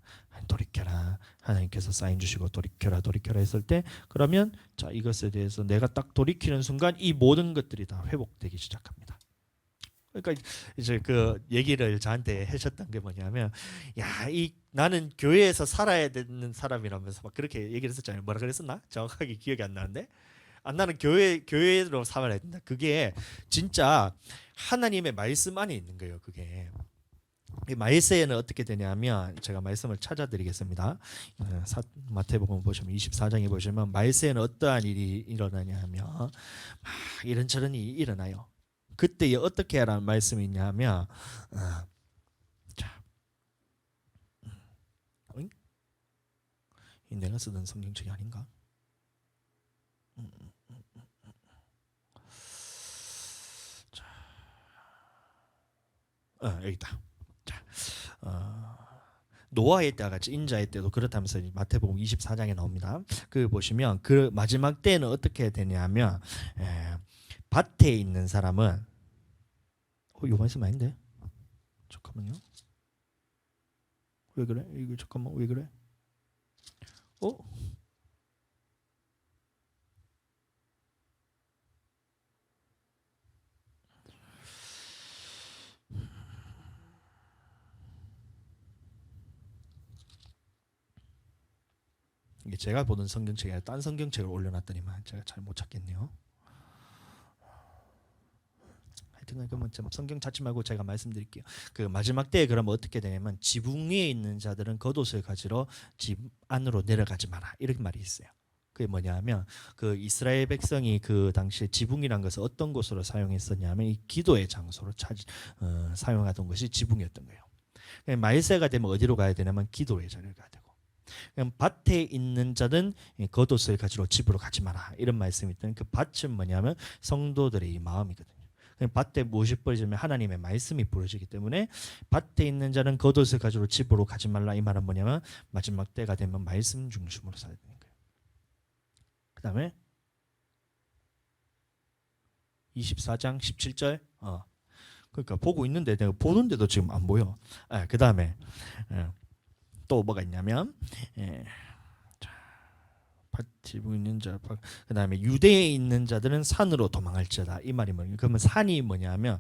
하나님께서 사인 주시고 돌이켜라 했을 때 그러면 자, 이것에 대해서 내가 딱 돌이키는 순간 이 모든 것들이 다 회복되기 시작합니다. 그러니까 이제 그 얘기를 저한테 하셨던 게 뭐냐면 나는 교회에서 살아야 되는 사람이라면서 막 그렇게 얘기를 했었잖아요. 뭐라 그랬었나? 정확하게 기억이 안 나는데 나는 교회로 살아야 된다. 그게 진짜 하나님의 말씀 안에 있는 거예요. 그게 이 말세에는 어떻게 되냐면 제가 말씀을 찾아드리겠습니다. 마태복음 보시면 24장에 보시면 말세에는 어떠한 일이 일어나냐 하면 막 이런저런 일이 일어나요. 그때 어떻게 하라는 말씀이 있냐면 자, 내가 쓰던 성경책이 아닌가? 자, 여기 있다. 자, 노아의 때와 같이 인자의 때도 그렇다면서 마태복음 24장에 나옵니다. 그 보시면 그 마지막 때는 어떻게 되냐면 밭에 있는 사람은 요 말씀 아닌데? 잠깐만요. 왜 그래? 이거 잠깐만 왜 그래? 이게 제가 보던 성경책이 아니라 딴 성경책을 올려놨더니만 제가 잘 못 찾겠네요. 하여튼 그러면 성경 찾지 말고 제가 말씀드릴게요. 그 마지막 때에 그러면 어떻게 되냐면 지붕 위에 있는 자들은 겉옷을 가지러 집 안으로 내려가지 마라 이런 말이 있어요. 그게 뭐냐면 그 이스라엘 백성이 그 당시에 지붕이란 것을 어떤 곳으로 사용했었냐면 이 기도의 장소로 사용하던 것이 지붕이었던 거예요. 말세가 되면 어디로 가야 되냐면 기도의 자리를 가야 되고, 그냥 밭에 있는 자는 겉옷을 가지러 집으로 가지 마라 이런 말씀이 있던 그 밭은 뭐냐면 성도들의 이 마음이거든요. 밭에 무엇이 뿌려지면 하나님의 말씀이 뿌려지기 때문에 밭에 있는 자는 겉옷을 가지러 집으로 가지 말라 이 말은 뭐냐면 마지막 때가 되면 말씀 중심으로 살아야 되는 거예요. 그 다음에 24장 17절 그러니까 보고 있는데 내가 보는데도 지금 안 보여. 그 다음에 또 뭐가 있냐면 지붕 있는 자, 그 다음에 유대에 있는 자들은 산으로 도망할지어다 이 말이 뭐냐? 그러면 산이 뭐냐면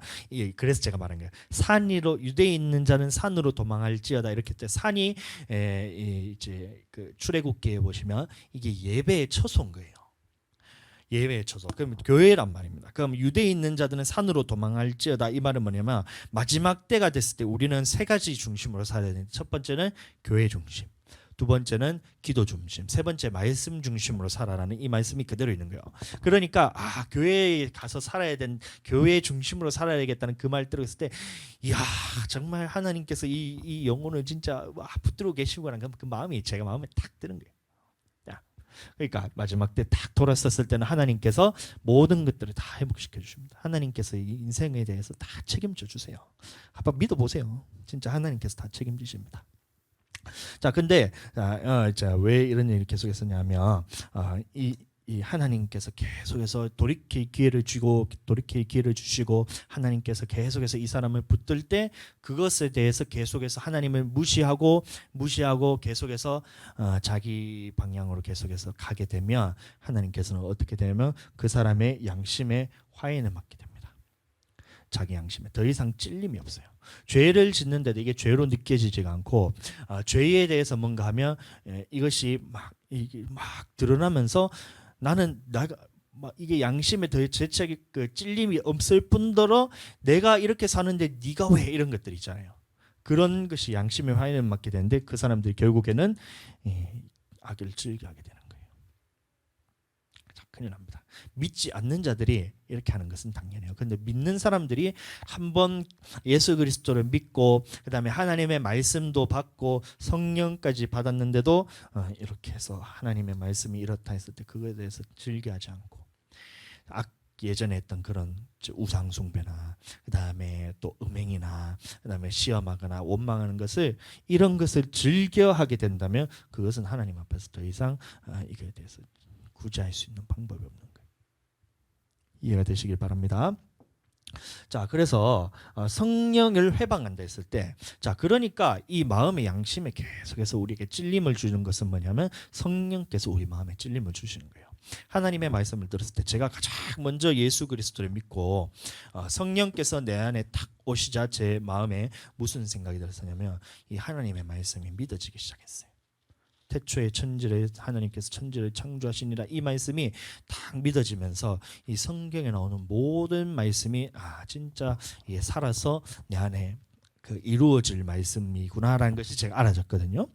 그래서 제가 말한 거예요. 산으로 유대에 있는 자는 산으로 도망할지어다 이렇게 때 산이 이제 그 출애굽기에 보시면 이게 예배의 처소인 거예요. 예배의 처소. 그럼 교회란 말입니다. 그럼 유대에 있는 자들은 산으로 도망할지어다 이 말은 뭐냐면 마지막 때가 됐을 때 우리는 세 가지 중심으로 살아야 되는데 첫 번째는 교회 중심, 두 번째는 기도 중심, 세 번째 말씀 중심으로 살아라는 이 말씀이 그대로 있는 거예요. 그러니까 교회에 가서 살아야 된 교회 중심으로 살아야겠다는 그 말 들었을 때 이야 정말 하나님께서 이 영혼을 진짜 붙들고 계시구나 그 마음이 제가 마음에 탁 드는 거예요. 그러니까 마지막 때 딱 돌아섰을 때는 하나님께서 모든 것들을 다 회복시켜 주십니다. 하나님께서 이 인생에 대해서 다 책임져 주세요. 한번 믿어보세요. 진짜 하나님께서 다 책임지십니다. 자, 근데 왜 이런 얘기를 계속했었냐면 이 하나님께서 계속해서 돌이킬 기회를 주시고 하나님께서 계속해서 이 사람을 붙들 때 그것에 대해서 계속해서 하나님을 무시하고 계속해서 자기 방향으로 계속해서 가게 되면 하나님께서는 어떻게 되면 그 사람의 양심에 화인을 맞게 됩니다. 자기 양심에 더 이상 찔림이 없어요. 죄를 짓는데도 이게 죄로 느껴지지가 않고 죄에 대해서 뭔가 하면 이것이 막 드러나면서 나는 이게 양심에 더 재촉이 그 찔림이 없을 뿐더러 내가 이렇게 사는데 네가 왜 이런 것들 있잖아요. 그런 것이 양심의 화인을 맞게 되는데 그 사람들이 결국에는 악을 즐겨하게 되는 거예요. 자, 큰일 납니다. 믿지 않는 자들이 이렇게 하는 것은 당연해요. 그런데 믿는 사람들이 한번 예수 그리스도를 믿고 그 다음에 하나님의 말씀도 받고 성령까지 받았는데도 이렇게 해서 하나님의 말씀이 이렇다 했을 때 그거에 대해서 즐겨하지 않고 예전에 했던 그런 우상 숭배나 그 다음에 또 음행이나 그 다음에 시험하거나 원망하는 것을 이런 것을 즐겨하게 된다면 그것은 하나님 앞에서 더 이상 이거에 대해서 구제할 수 있는 방법이 없는 거예요. 이해가 되시길 바랍니다. 자, 그래서 성령을 회방한다 했을 때, 자, 그러니까 이 마음의 양심에 계속해서 우리에게 찔림을 주는 것은 뭐냐면 성령께서 우리 마음에 찔림을 주시는 거예요. 하나님의 말씀을 들었을 때 제가 가장 먼저 예수 그리스도를 믿고 성령께서 내 안에 탁 오시자 제 마음에 무슨 생각이 들었냐면 이 하나님의 말씀이 믿어지기 시작했어요. 태초에 천지를 하나님께서 천지를 창조하시니라 이 말씀이 딱 믿어지면서 이 성경에 나오는 모든 말씀이 진짜 살아서 내 안에 그 이루어질 말씀이구나라는 것이 제가 알아졌거든요.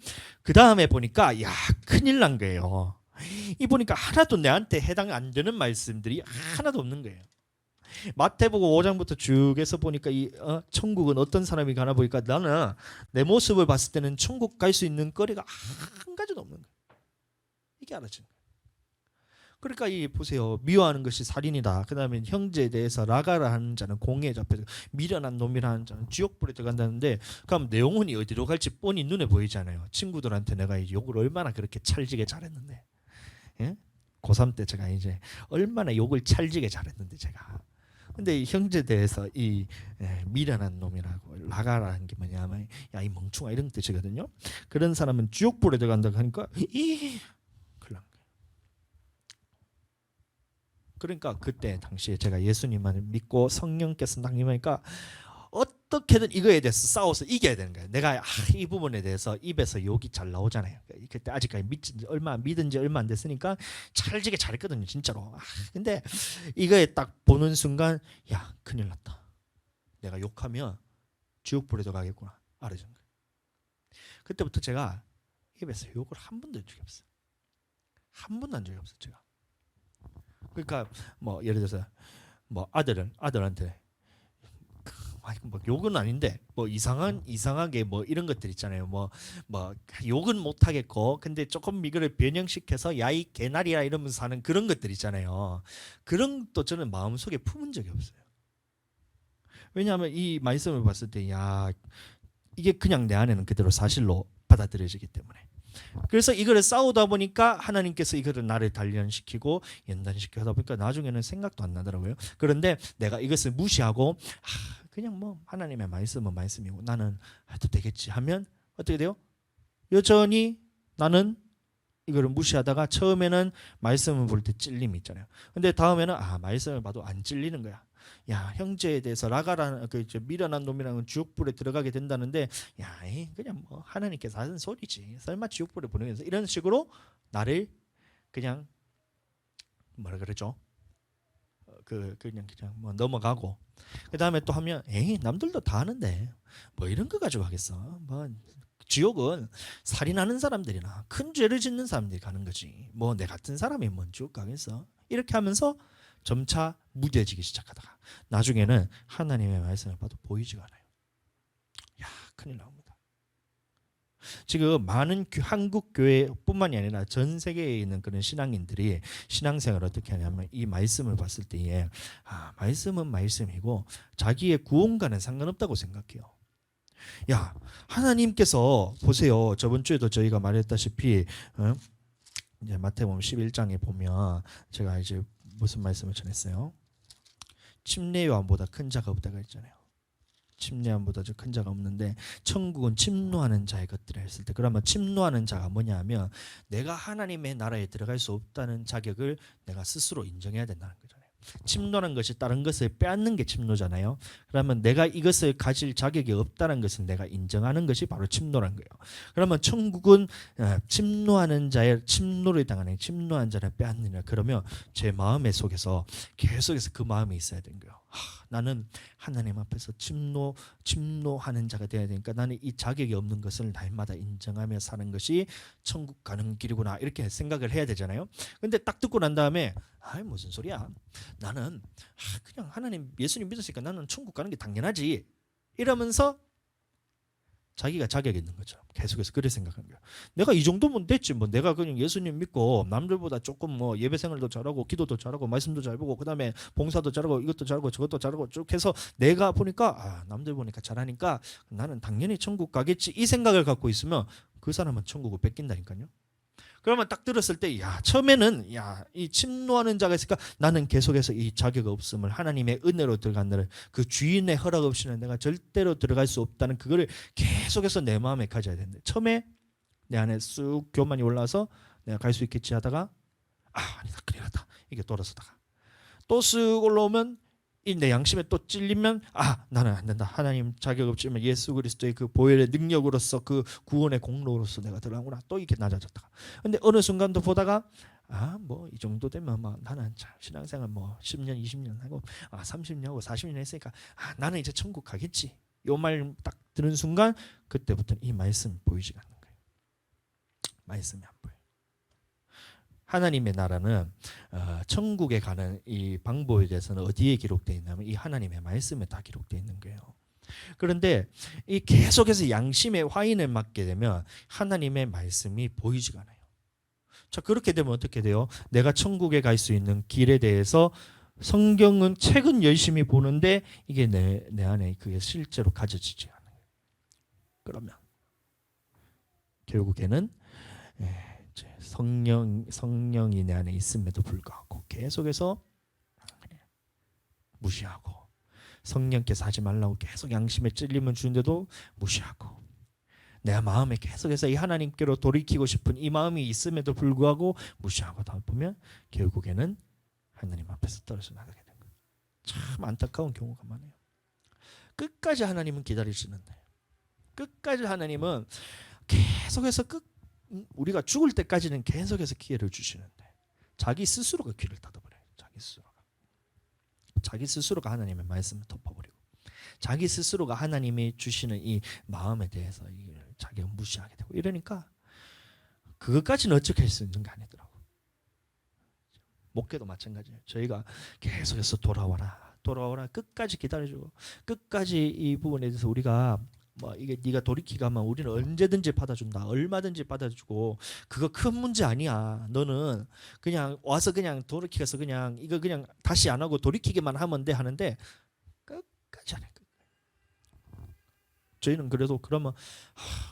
그 다음에 보니까 큰일 난 거예요. 이 보니까 하나도 내한테 해당 안 되는 말씀들이 하나도 없는 거예요. 마태복음 5장부터 쭉 해서 보니까 이 천국은 어떤 사람이 가나 보니까 나는 내 모습을 봤을 때는 천국 갈 수 있는 거리가 한 가지도 없는 거예요. 이게 알아진 거예요. 그러니까 이 보세요. 미워하는 것이 살인이다. 그다음에 형제에 대해서 라가라 하는 자는 공에 잡혀서 미련한 놈이라는 자는 지옥불에 들어간다는데, 그럼 내용은 어디로 갈지 뻔히 눈에 보이잖아요. 친구들한테 내가 이 욕을 얼마나 그렇게 찰지게 잘했는데, 예? 고3 때 제가 이제 얼마나 욕을 찰지게 잘했는데 제가. 근데 이 형제에 대해서 이 미련한 놈이라고 라가라는 게 뭐냐면 야 이 멍충아 이런 뜻이거든요. 그런 사람은 지옥불에 들어간다고 하니까 이 큰일 난 거예요. 그러니까 그때 당시에 제가 예수님을 믿고 성령께서 딱 임하니까 어떻게든 이거에 대해서 싸워서 이겨야 되는 거예요. 내가 이 부분에 대해서 입에서 욕이 잘 나오잖아요. 그때 아직까지 믿은 지 얼마 안 됐으니까 찰지게 잘했거든요, 진짜로. 근데 이거에 딱 보는 순간 야 큰일 났다. 내가 욕하면 지옥불에 들어가겠구나 알아진 거예요. 그때부터 제가 입에서 욕을 한 번도 한 적이 없어요. 한 번도 한 적이 없어요, 제가. 그러니까 뭐 예를 들어서 뭐 아들한테 뭐 욕은 아닌데 뭐 이상하게 뭐 이런 것들 있잖아요. 뭐 욕은 못 하겠고 근데 조금 이거를 변형시켜서 야이 개나리야 이러면서 하는 그런 것들 있잖아요. 그런 것도 저는 마음속에 품은 적이 없어요. 왜냐하면 이 말씀을 봤을 때 야 이게 그냥 내 안에는 그대로 사실로 받아들여지기 때문에. 그래서 이거를 싸우다 보니까 하나님께서 이거를 나를 단련시키고 연단시키고 하다 보니까 나중에는 생각도 안 나더라고요. 그런데 내가 이것을 무시하고 그냥 뭐 하나님의 말씀은 말씀이고 나는 해도 되겠지 하면 어떻게 돼요? 여전히 나는 이거를 무시하다가 처음에는 말씀을 볼 때 찔림이 있잖아요. 근데 다음에는 말씀을 봐도 안 찔리는 거야. 야 형제에 대해서 라가라는 그 미련한 놈이라는 지옥불에 들어가게 된다는데 야 그냥 뭐 하나님께서 하는 소리지 설마 지옥불에 보내면서 이런 식으로 나를 그냥 뭐라 그러죠? 그냥 뭐 넘어가고 그 다음에 또 하면 남들도 다 하는데 뭐 이런 거 가지고 하겠어. 뭐 지옥은 살인하는 사람들이나 큰 죄를 짓는 사람들이 가는 거지. 뭐 내 같은 사람이 뭔 지옥 가겠어? 이렇게 하면서 점차 무뎌지기 시작하다가 나중에는 하나님의 말씀을 봐도 보이지가 않아요. 야 큰일 나옵니다. 지금 많은 한국 교회뿐만이 아니라 전 세계에 있는 그런 신앙인들이 신앙생활을 어떻게 하냐면 이 말씀을 봤을 때에 말씀은 말씀이고 자기의 구원과는 상관없다고 생각해요. 야 하나님께서 보세요. 저번 주에도 저희가 말했다시피 이제 마태복음 11장에 보면 제가 이제 무슨 말씀을 전했어요? 침례요한보다 큰 자가 없다고 했잖아요. 침례요한보다 큰 자가 없는데 천국은 침노하는 자의 것들을 했을 때 그러면 침노하는 자가 뭐냐 하면 내가 하나님의 나라에 들어갈 수 없다는 자격을 내가 스스로 인정해야 된다는 거잖아요. 침노라는 것이 다른 것을 빼앗는 게 침노잖아요. 그러면 내가 이것을 가질 자격이 없다는 것을 내가 인정하는 것이 바로 침노라는 거예요. 그러면 천국은 침노하는 자의 침노를 당하는 침노한 자를 빼앗느냐. 그러면 제 마음의 속에서 계속해서 그 마음이 있어야 되는 거예요. 나는 하나님 앞에서 침노하는 자가 되어야 되니까 나는 이 자격이 없는 것을 날마다 인정하며 사는 것이 천국 가는 길이구나 이렇게 생각을 해야 되잖아요. 근데 딱 듣고 난 다음에 무슨 소리야? 나는 그냥 하나님 예수님 믿었으니까 나는 천국 가는 게 당연하지 이러면서 자기가 자격이 있는 것처럼 계속해서 그렇게 생각하는 거야. 내가 이 정도면 됐지 뭐. 내가 그냥 예수님 믿고 남들보다 조금 뭐 예배 생활도 잘하고 기도도 잘하고 말씀도 잘 보고 그다음에 봉사도 잘하고 이것도 잘하고 저것도 잘하고 쭉 해서 내가 보니까 남들 보니까 잘하니까 나는 당연히 천국 가겠지 이 생각을 갖고 있으면 그 사람은 천국을 뺏긴다니까요. 그러면 딱 들었을 때 처음에는 이 침노하는 자가 있으니까 나는 계속해서 이 자격 없음을 하나님의 은혜로 들어간다는 그 주인의 허락 없이는 내가 절대로 들어갈 수 없다는 그거를 계속해서 내 마음에 가져야 되는데 처음에 내 안에 쑥 교만이 올라와서 내가 갈 수 있겠지 하다가 아니다 큰일 났다 이게 돌아서다가 또 쑥 올라오면 이 내 양심에 또 찔리면 나는 안 된다. 하나님 자격 없지만 예수 그리스도의 그 보혈의 능력으로서 그 구원의 공로로서 내가 들어가구나. 또 이렇게 낮아졌다가 근데 어느 순간도 보다가 뭐 이 정도 되면 나는 신앙생활 뭐 10년 20년 하고 30년 하고 40년 했으니까 나는 이제 천국 가겠지. 요 말 딱 들은 순간 그때부터 이 말씀이 보이지 않는 거예요. 말씀이 안 보여요. 하나님의 나라는 천국에 가는 이 방법에 대해서는 어디에 기록되어 있냐면 이 하나님의 말씀에 다 기록되어 있는 거예요. 그런데 이 계속해서 양심의 화인을 맞게 되면 하나님의 말씀이 보이지가 않아요. 자, 그렇게 되면 어떻게 돼요? 내가 천국에 갈 수 있는 길에 대해서 성경은 책은 열심히 보는데 이게 내 안에 그게 실제로 가져지지 않아요. 그러면 결국에는 이제 성령이 내 안에 있음에도 불구하고 계속해서 무시하고, 성령께서 하지 말라고 계속 양심에 찔림을 주는데도 무시하고, 내가 마음에 계속해서 이 하나님께로 돌이키고 싶은 이 마음이 있음에도 불구하고 무시하고 다 보면 결국에는 하나님 앞에서 떨어져 나가게 되는 거예요. 참 안타까운 경우가 많아요. 끝까지 하나님은 기다리시는데, 끝까지 하나님은 계속해서 우리가 죽을 때까지는 계속해서 기회를 주시는데 자기 스스로가 귀를 닫아버려요. 자기 스스로가 하나님의 말씀을 덮어버리고, 자기 스스로가 하나님이 주시는 이 마음에 대해서 자기가 무시하게 되고, 이러니까 그것까지는 어떻게 할 수 있는 게 아니더라고. 목회도 마찬가지예요. 저희가 계속해서 돌아와라 끝까지 기다려주고, 끝까지 이 부분에 대해서 우리가 이게 네가 돌이키가 하면 우리는 언제든지 받아준다, 얼마든지 받아주고, 그거 큰 문제 아니야. 너는 그냥 와서 그냥 돌이키서 그냥 이거 그냥 다시 안 하고 돌이키기만 하면 돼 하는데 끝까지 안 해. 저희는 그래도 그러면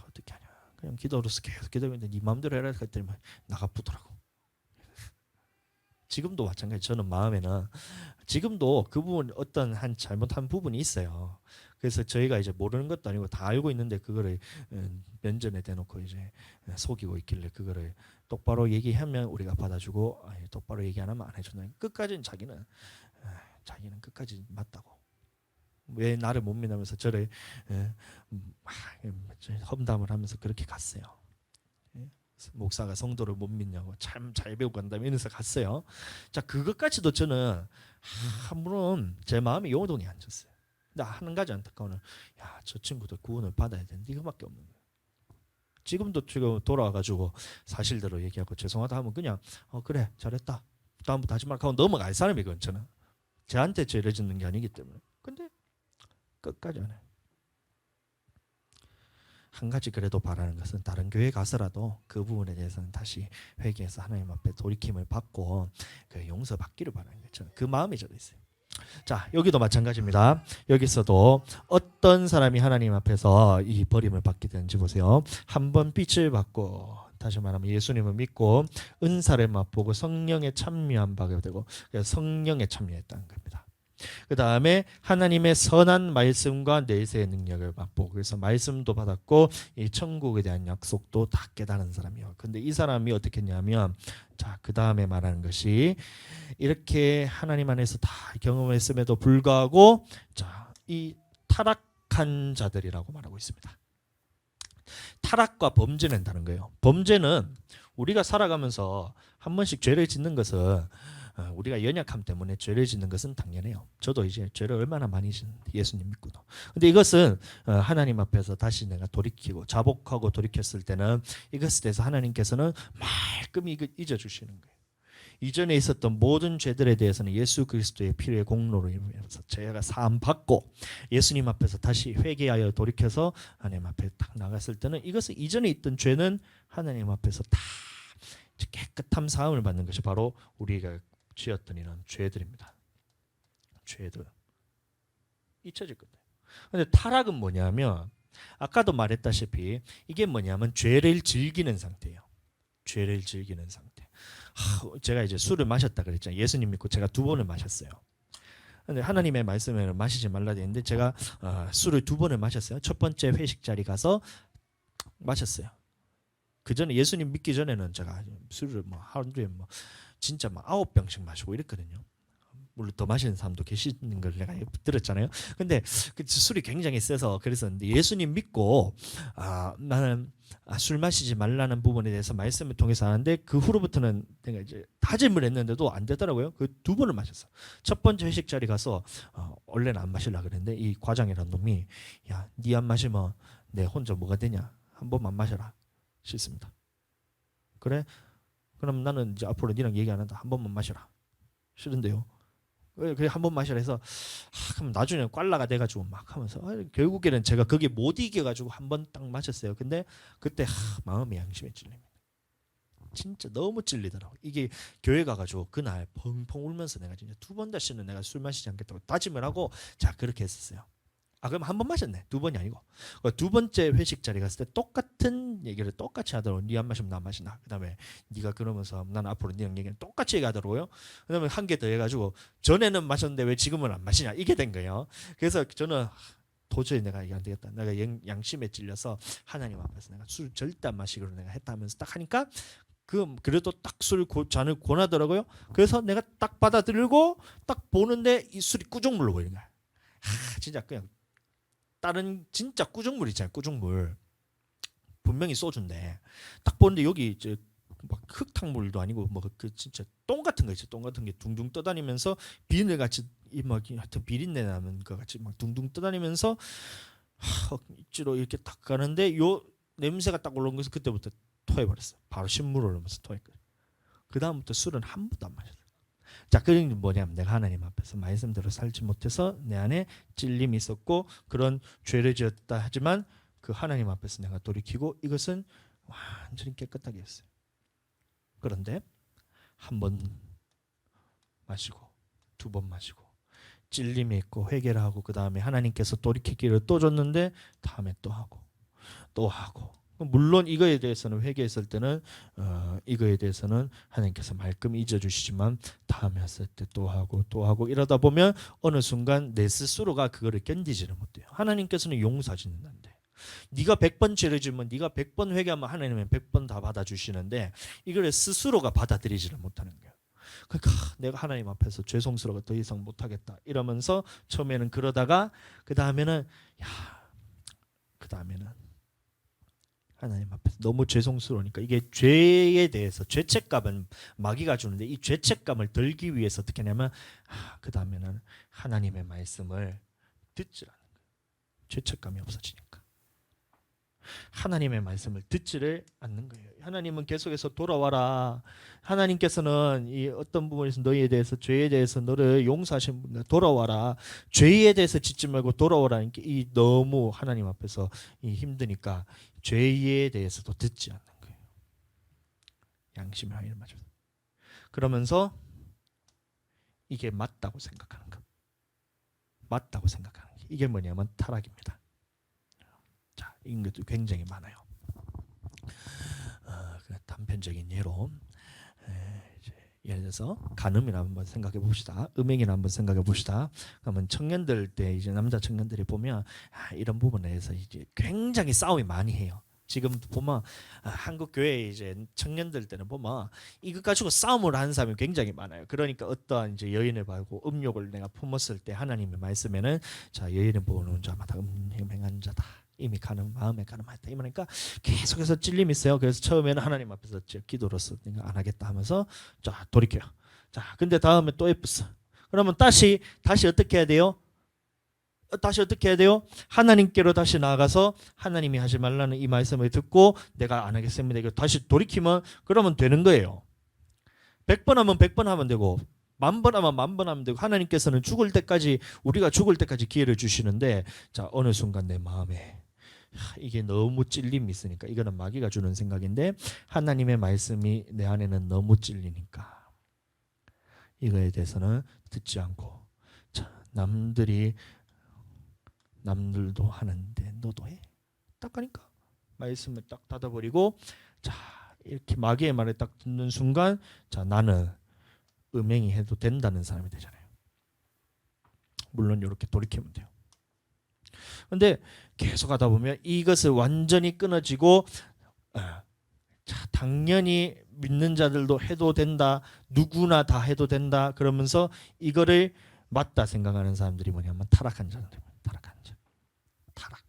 어떻게 하냐, 그냥 기도로서 계속 기도했는데 네 마음대로 해라 했더니 나가쁘더라고. 지금도 마찬가지. 저는 마음에는 지금도 그 부분 어떤 한 잘못한 부분이 있어요. 그래서 저희가 이제 모르는 것도 아니고 다 알고 있는데 그거를 면전에 대놓고 이제 속이고 있길래, 그거를 똑바로 얘기하면 우리가 받아주고 똑바로 얘기 안 하면 안 해준다. 끝까지는 자기는 끝까지 맞다고. 왜 나를 못 믿으면서 저를 험담을 하면서 그렇게 갔어요. 목사가 성도를 못 믿냐고 참 잘 배우고 간다며 이러면서 갔어요. 자, 그것까지도 저는 물론 제 마음에 요동이 앉았어요. 근데 한 가지 안타까운 건, 저 친구도 구원을 받아야 되는데 이거밖에 없는 거예요. 지금도 지금 돌아와가지고 사실대로 얘기하고 죄송하다 하면 그냥 그래 잘했다, 다음부터 하지 말고 하고 넘어갈 사람이거든. 저는 저한테 죄를 짓는 게 아니기 때문에. 근데 끝까지 안 해요. 한 가지 그래도 바라는 것은 다른 교회 가서라도 그 부분에 대해서는 다시 회개해서 하나님 앞에 돌이킴을 받고 그 용서받기를 바라는 거죠. 그 마음이 저도 있어요. 자, 여기도 마찬가지입니다. 여기서도 어떤 사람이 하나님 앞에서 이 버림을 받게 되는지 보세요. 한 번 빛을 받고, 다시 말하면 예수님을 믿고 은사를 맛보고 성령에 참여한 바가 되고, 성령에 참여했다는 겁니다. 그 다음에 하나님의 선한 말씀과 내세의 능력을 맛보고, 그래서 말씀도 받았고 이 천국에 대한 약속도 다 깨달은 사람이요. 근데 이 사람이 어떻게 했냐면, 자, 그 다음에 말하는 것이 이렇게 하나님 안에서 다 경험했음에도 불구하고, 자, 이 타락한 자들이라고 말하고 있습니다. 타락과 범죄는 다른 거예요. 범죄는 우리가 살아가면서 한 번씩 죄를 짓는 것은 우리가 연약함 때문에 죄를 짓는 것은 당연해요. 저도 이제 죄를 얼마나 많이 짓는데, 예수님 믿고도. 근데 이것은 하나님 앞에서 다시 내가 돌이키고 자복하고 돌이켰을 때는 이것에 대해서 하나님께서는 말끔히 잊어주시는 거예요. 이전에 있었던 모든 죄들에 대해서는 예수 그리스도의 피의 공로로 인해서 죄가 사함 받고 예수님 앞에서 다시 회개하여 돌이켜서 하나님 앞에 딱 나갔을 때는, 이것은 이전에 있던 죄는 하나님 앞에서 다 깨끗함 사함을 받는 것이 바로 우리가 지었던 이런 죄들입니다. 죄들 잊혀질 거예요. 그런데 타락은 뭐냐면, 아까도 말했다시피 이게 뭐냐면 죄를 즐기는 상태예요. 죄를 즐기는 상태. 제가 이제 술을 마셨다 그랬잖아요. 예수님 믿고 제가 2번을 마셨어요. 근데 하나님의 말씀을 마시지 말라 했는데 제가 술을 2번을 마셨어요. 첫 번째 회식 자리 가서 마셨어요. 그 전에 예수님 믿기 전에는 제가 술을 하루에 진짜 9병씩 마시고 이랬거든요. 물론 더 마시는 사람도 계시는 걸 내가 들었잖아요. 근데 그 술이 굉장히 세서 그랬었는데, 예수님 믿고 나는 술 마시지 말라는 부분에 대해서 말씀을 통해서 하는데, 그 후로부터는 내가 이제 다짐을 했는데도 안 되더라고요. 그 2번을 마셨어. 첫 번째 회식 자리 가서 원래는 안 마시려고 그랬는데 이 과장이라는 놈이, 야, 니 안 마시면 내 혼자 뭐가 되냐, 한 번만 마셔라. 싫습니다. 그래? 그럼 나는 이제 앞으로 니랑 얘기 안 한다. 한 번만 마셔라. 싫은데요. 그래 한 번 마셔라 해서 그럼 나중에 꽐라가 돼가지고 막 하면서 결국에는 제가 거기에 못 이겨가지고 한 번 딱 마셨어요. 근데 그때 마음이 양심에 찔립니다. 진짜 너무 찔리더라고. 이게 교회 가가지고 그날 펑펑 울면서 내가 진짜 2번 다시는 내가 술 마시지 않겠다고 다짐을 하고 자 그렇게 했었어요. 아 그럼 한 번 마셨네. 2번이 아니고 2번째 회식 자리 갔을 때 똑같은 얘기를 똑같이 하더라고. 니 안 마시면 나 마시나. 그다음에 네가 그러면서 난 앞으로 니랑 얘기는 똑같이 얘기하더라고요. 그다음에 한 개 더 해가지고 전에는 마셨는데 왜 지금은 안 마시냐 이게 된 거예요. 그래서 저는 도저히 내가 이게 안 되겠다. 내가 양심에 찔려서 하나님 앞에서 내가 술 절대 안 마시기로 내가 했다 하면서 딱 하니까 그래도 딱 술 잔을 권하더라고요. 그래서 내가 딱 받아들이고 딱 보는데 이 술이 꾸중물로 보이는 거야. 진짜 그냥 다른 진짜 꾸중물 있잖아요. 꾸중물 분명히 소주인데 딱 보는데 여기 이제 막 흙탕물도 아니고 뭐 그 진짜 똥 같은 거 있죠. 똥 같은 게 둥둥 떠다니면서 비늘 같이 이막 하여튼 비린내 나는 것 같이 막 둥둥 떠다니면서 억지로 이렇게 딱 가는데 요 냄새가 딱 올라온 거서 그때부터 토해버렸어. 바로 신물 올라오면서 토했거든. 그 다음부터 술은 한 번도 안 마셨어. 자, 그게 뭐냐면 내가 하나님 앞에서 말씀대로 살지 못해서 내 안에 찔림이 있었고 그런 죄를 지었다 하지만 그 하나님 앞에서 내가 돌이키고 이것은 완전히 깨끗하게 했어요. 그런데 한 번 마시고 2번 마시고 찔림이 있고 회개를 하고 그 다음에 하나님께서 돌이키기를 또 줬는데 다음에 또 하고 또 하고 물론 이거에 대해서는 회개했을 때는 이거에 대해서는 하나님께서 말끔 잊어주시지만 다음에 했을 때 또 하고 또 하고 이러다 보면 어느 순간 내 스스로가 그거를 견디지를 못해요. 하나님께서는 용서하시는데 네가 100번 죄를 지으면 네가 100번 회개하면 하나님은 100번 다 받아주시는데 이걸 스스로가 받아들이지를 못하는 거예요. 그러니까 내가 하나님 앞에서 죄송스러워 더 이상 못하겠다 이러면서 처음에는 그러다가 그 다음에는 하나님 앞에서 너무 죄송스러우니까 이게 죄에 대해서 죄책감은 마귀가 주는데 이 죄책감을 덜기 위해서 어떻게 하냐면 그 다음에는 하나님의 말씀을 듣지 않는 거예요. 죄책감이 없어지니까 하나님의 말씀을 듣지를 않는 거예요. 하나님은 계속해서 돌아와라. 하나님께서는 이 어떤 부분에서 너희에 대해서 죄에 대해서 너를 용서하신 분들 돌아와라. 죄에 대해서 짓지 말고 돌아오라는 게 이 너무 하나님 앞에서 이 힘드니까 죄에 대해서도 듣지 않는 거예요. 양심의 항의를 맞아서. 그러면서 이게 맞다고 생각하는 거. 맞다고 생각하는 게 이게 뭐냐면 타락입니다. 자, 이런 것도 굉장히 많아요. 단편적인 예로 예를 들어서 간음이나 한번 생각해 봅시다. 음행이나 한번 생각해 봅시다. 그러면 청년들 때 이제 남자 청년들이 보면 이런 부분에 대해서 이제 굉장히 싸움이 많이 해요. 지금 보면 한국 교회 이제 청년들 때는 보면 이것 가지고 싸움을 하는 사람이 굉장히 많아요. 그러니까 어떠한 이제 여인을 보고 음욕을 내가 품었을 때 하나님의 말씀에는 자 여인을 보는 자마다 음행한 자다. 이미 마음에 가늠하였다. 이러니까 계속해서 찔림이 있어요. 그래서 처음에는 하나님 앞에서 기도로서 안 하겠다 하면서 자 돌이켜요. 자 근데 다음에 또 예쁘어. 그러면 다시 어떻게 해야 돼요? 다시 어떻게 해야 돼요? 하나님께로 다시 나아가서 하나님이 하지 말라는 이 말씀을 듣고 내가 안 하겠습니다. 이거 다시 돌이키면 그러면 되는 거예요. 100번 하면 100번 하면 되고 1000번 하면 10,000번 하면 되고 하나님께서는 우리가 죽을 때까지 기회를 주시는데 자 어느 순간 내 마음에 이게 너무 찔림이 있으니까 이거는 마귀가 주는 생각인데 하나님의 말씀이 내 안에는 너무 찔리니까 이거에 대해서는 듣지 않고 자 남들도 하는데 너도 해? 딱 하니까 말씀을 딱 닫아버리고 자 이렇게 마귀의 말을 딱 듣는 순간 자 나는 음행이 해도 된다는 사람이 되잖아요. 물론 이렇게 돌이키면 돼요. 근데 계속 하다 보면 이것을 완전히 끊어지고 자 당연히 믿는 자들도 해도 된다. 누구나 다 해도 된다. 그러면서 이거를 맞다 생각하는 사람들이 뭐냐면 타락한 자들입니다. 타락.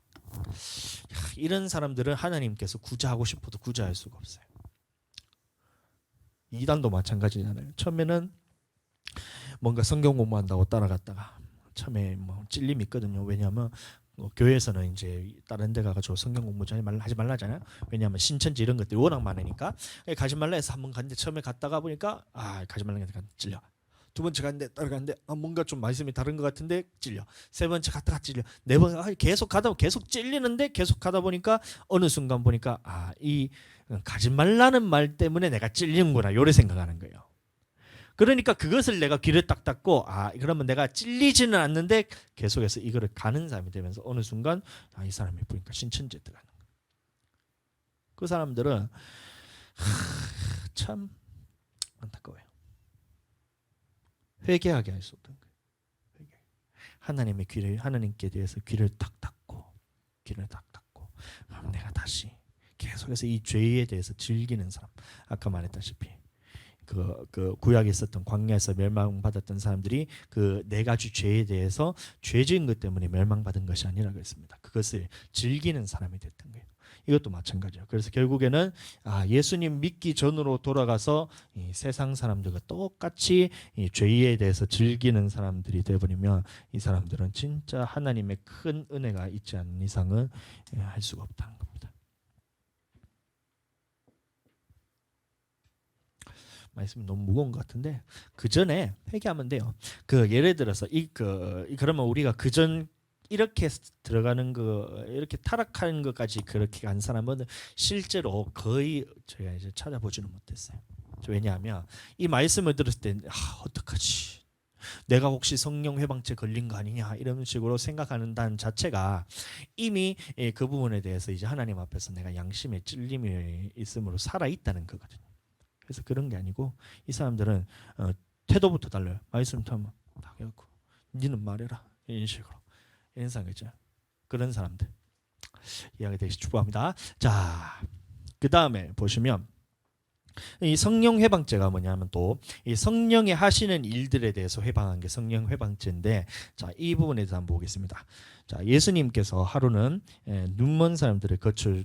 이런 사람들은 하나님께서 구제하고 싶어도 구제할 수가 없어요. 이단도 마찬가지잖아요. 처음에는 뭔가 성경 공부한다고 따라갔다가 처음에 뭐 찔림이 있거든요. 왜냐하면 교회에서는 이제 다른 데 가가지고 성경 공부 하지 말라잖아요. 왜냐하면 신천지 이런 것들이 워낙 많으니까 가지 말라 해서 한번 갔는데 처음에 갔다가 보니까 가지 말라는 게 찔려. 두 번째 갔는데 따라갔는데 뭔가 좀 말씀이 다른 것 같은데 찔려. 세 번째 갔다가 찔려. 네 번 계속 가다 계속 찔리는데 계속 가다 보니까 어느 순간 보니까 이 가지 말라는 말 때문에 내가 찔리는구나 요래 생각하는 거예요. 그러니까 그것을 내가 귀를 딱 닫고 그러면 내가 찔리지는 않는데 계속해서 이거를 가는 사람이 되면서 어느 순간 이 사람이 보니까 신천지에 들어가는 거예요. 그 사람들은 참 안타까워요. 회개하게 할 수 없던 거예요. 하나님의 귀를 하나님께 대해서 귀를 딱 닫고 내가 다시 계속해서 이 죄에 대해서 즐기는 사람. 아까 말했다시피 그 구약에 있었던 광야에서 멸망받았던 사람들이 그 네 가지 죄에 대해서 죄 지은 것 때문에 멸망받은 것이 아니라 그랬습니다. 그것을 즐기는 사람이 됐던 거예요. 이것도 마찬가지예요. 그래서 결국에는 예수님 믿기 전으로 돌아가서 이 세상 사람들과 똑같이 이 죄에 대해서 즐기는 사람들이 되어버리면 이 사람들은 진짜 하나님의 큰 은혜가 있지 않는 이상은 할 수가 없다는 겁니다. 말씀이 너무 무거운 것 같은데 그 전에 회개하면 돼요. 예를 들어서 그러면 우리가 그전 이렇게 들어가는 거 이렇게 타락하는 것까지 그렇게 간 사람은 실제로 거의 저희가 이제 찾아보지는 못했어요. 왜냐하면 이 말씀을 들었을 때 어떡하지? 내가 혹시 성령 회방죄 걸린 거 아니냐 이런 식으로 생각하는 자체가 이미 그 부분에 대해서 이제 하나님 앞에서 내가 양심의 찔림이 있음으로 살아 있다는 거거든요. 그래서 그런 게 아니고 이 사람들은 태도부터 달라요. 말씀 타면 딱 해갖고 니는 말해라 이런 식으로 이런 상이죠. 그런 사람들 이해가 되시 축복합니다. 자, 그 다음에 보시면 이 성령 회방죄가 뭐냐면 또 이 성령이 하시는 일들에 대해서 회방한 게 성령 회방죄인데 자, 이 부분에 대해서 한번 보겠습니다. 자, 예수님께서 하루는 눈먼 사람들을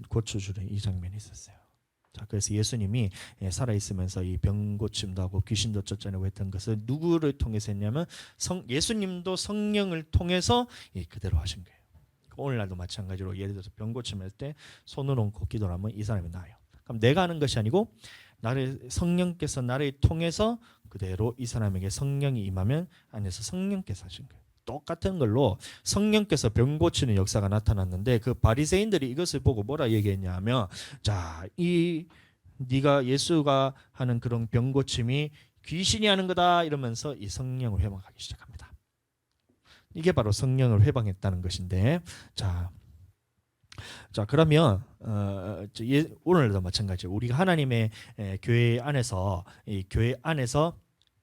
고쳐주는 이 장면이 있었어요. 자, 그래서 예수님이 살아있으면서 이 병 고침도 하고 귀신도 쫓아내고 했던 것을 누구를 통해서 했냐면 예수님도 성령을 통해서 그대로 하신 거예요. 오늘날도 마찬가지로 예를 들어서 병 고침할 때 손을 얹고 기도를 하면 이 사람이 나아요. 그럼 내가 하는 것이 아니고 성령께서 나를 통해서 그대로 이 사람에게 성령이 임하면 안에서 성령께서 하신 거예요. 똑같은 걸로 성령께서 병 고치는 역사가 나타났는데 그 바리새인들이 이것을 보고 뭐라 얘기했냐면 네가 예수가 하는 그런 병 고침이 귀신이 하는 거다 이러면서 이 성령을 회방하기 시작합니다. 이게 바로 성령을 회방했다는 것인데 자 그러면 오늘도 마찬가지예요. 우리가 하나님의 교회 안에서 이 교회 안에서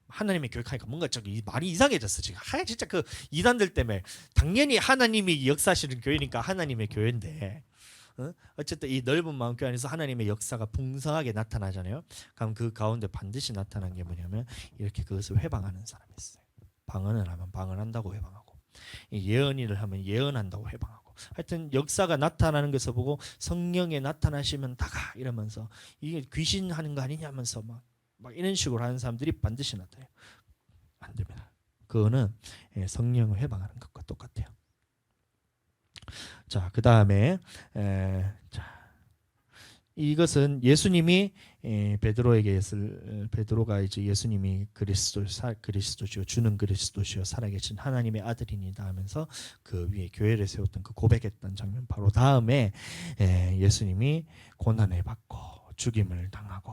하나님의 교육하니까 뭔가 저기 말이 이상해졌어 지금. 진짜 그 이단들 때문에 당연히 하나님이 역사하시는 교회니까 하나님의 교회인데 어쨌든 이 넓은 마음교회 안에서 하나님의 역사가 풍성하게 나타나잖아요. 그럼 그 가운데 반드시 나타난 게 뭐냐면 이렇게 그것을 회방하는 사람이 있어요. 방언을 하면 방언한다고 회방하고 예언을 하면 예언한다고 회방하고 하여튼 역사가 나타나는 것을 보고 성령에 나타나시면 다가 이러면서 이게 귀신 하는 거 아니냐면서 막 이런 식으로 하는 사람들이 반드시 나타나요. 안 됩니다. 그거는 성령을 회방하는 것과 똑같아요. 자, 그 다음에 이것은 예수님이 베드로가 이제 예수님이 그리스도시요 주는 그리스도시요 살아계신 하나님의 아들이니다 하면서 그 위에 교회를 세웠던 그 고백했던 장면 바로 다음에 예수님이 고난을 받고 죽임을 당하고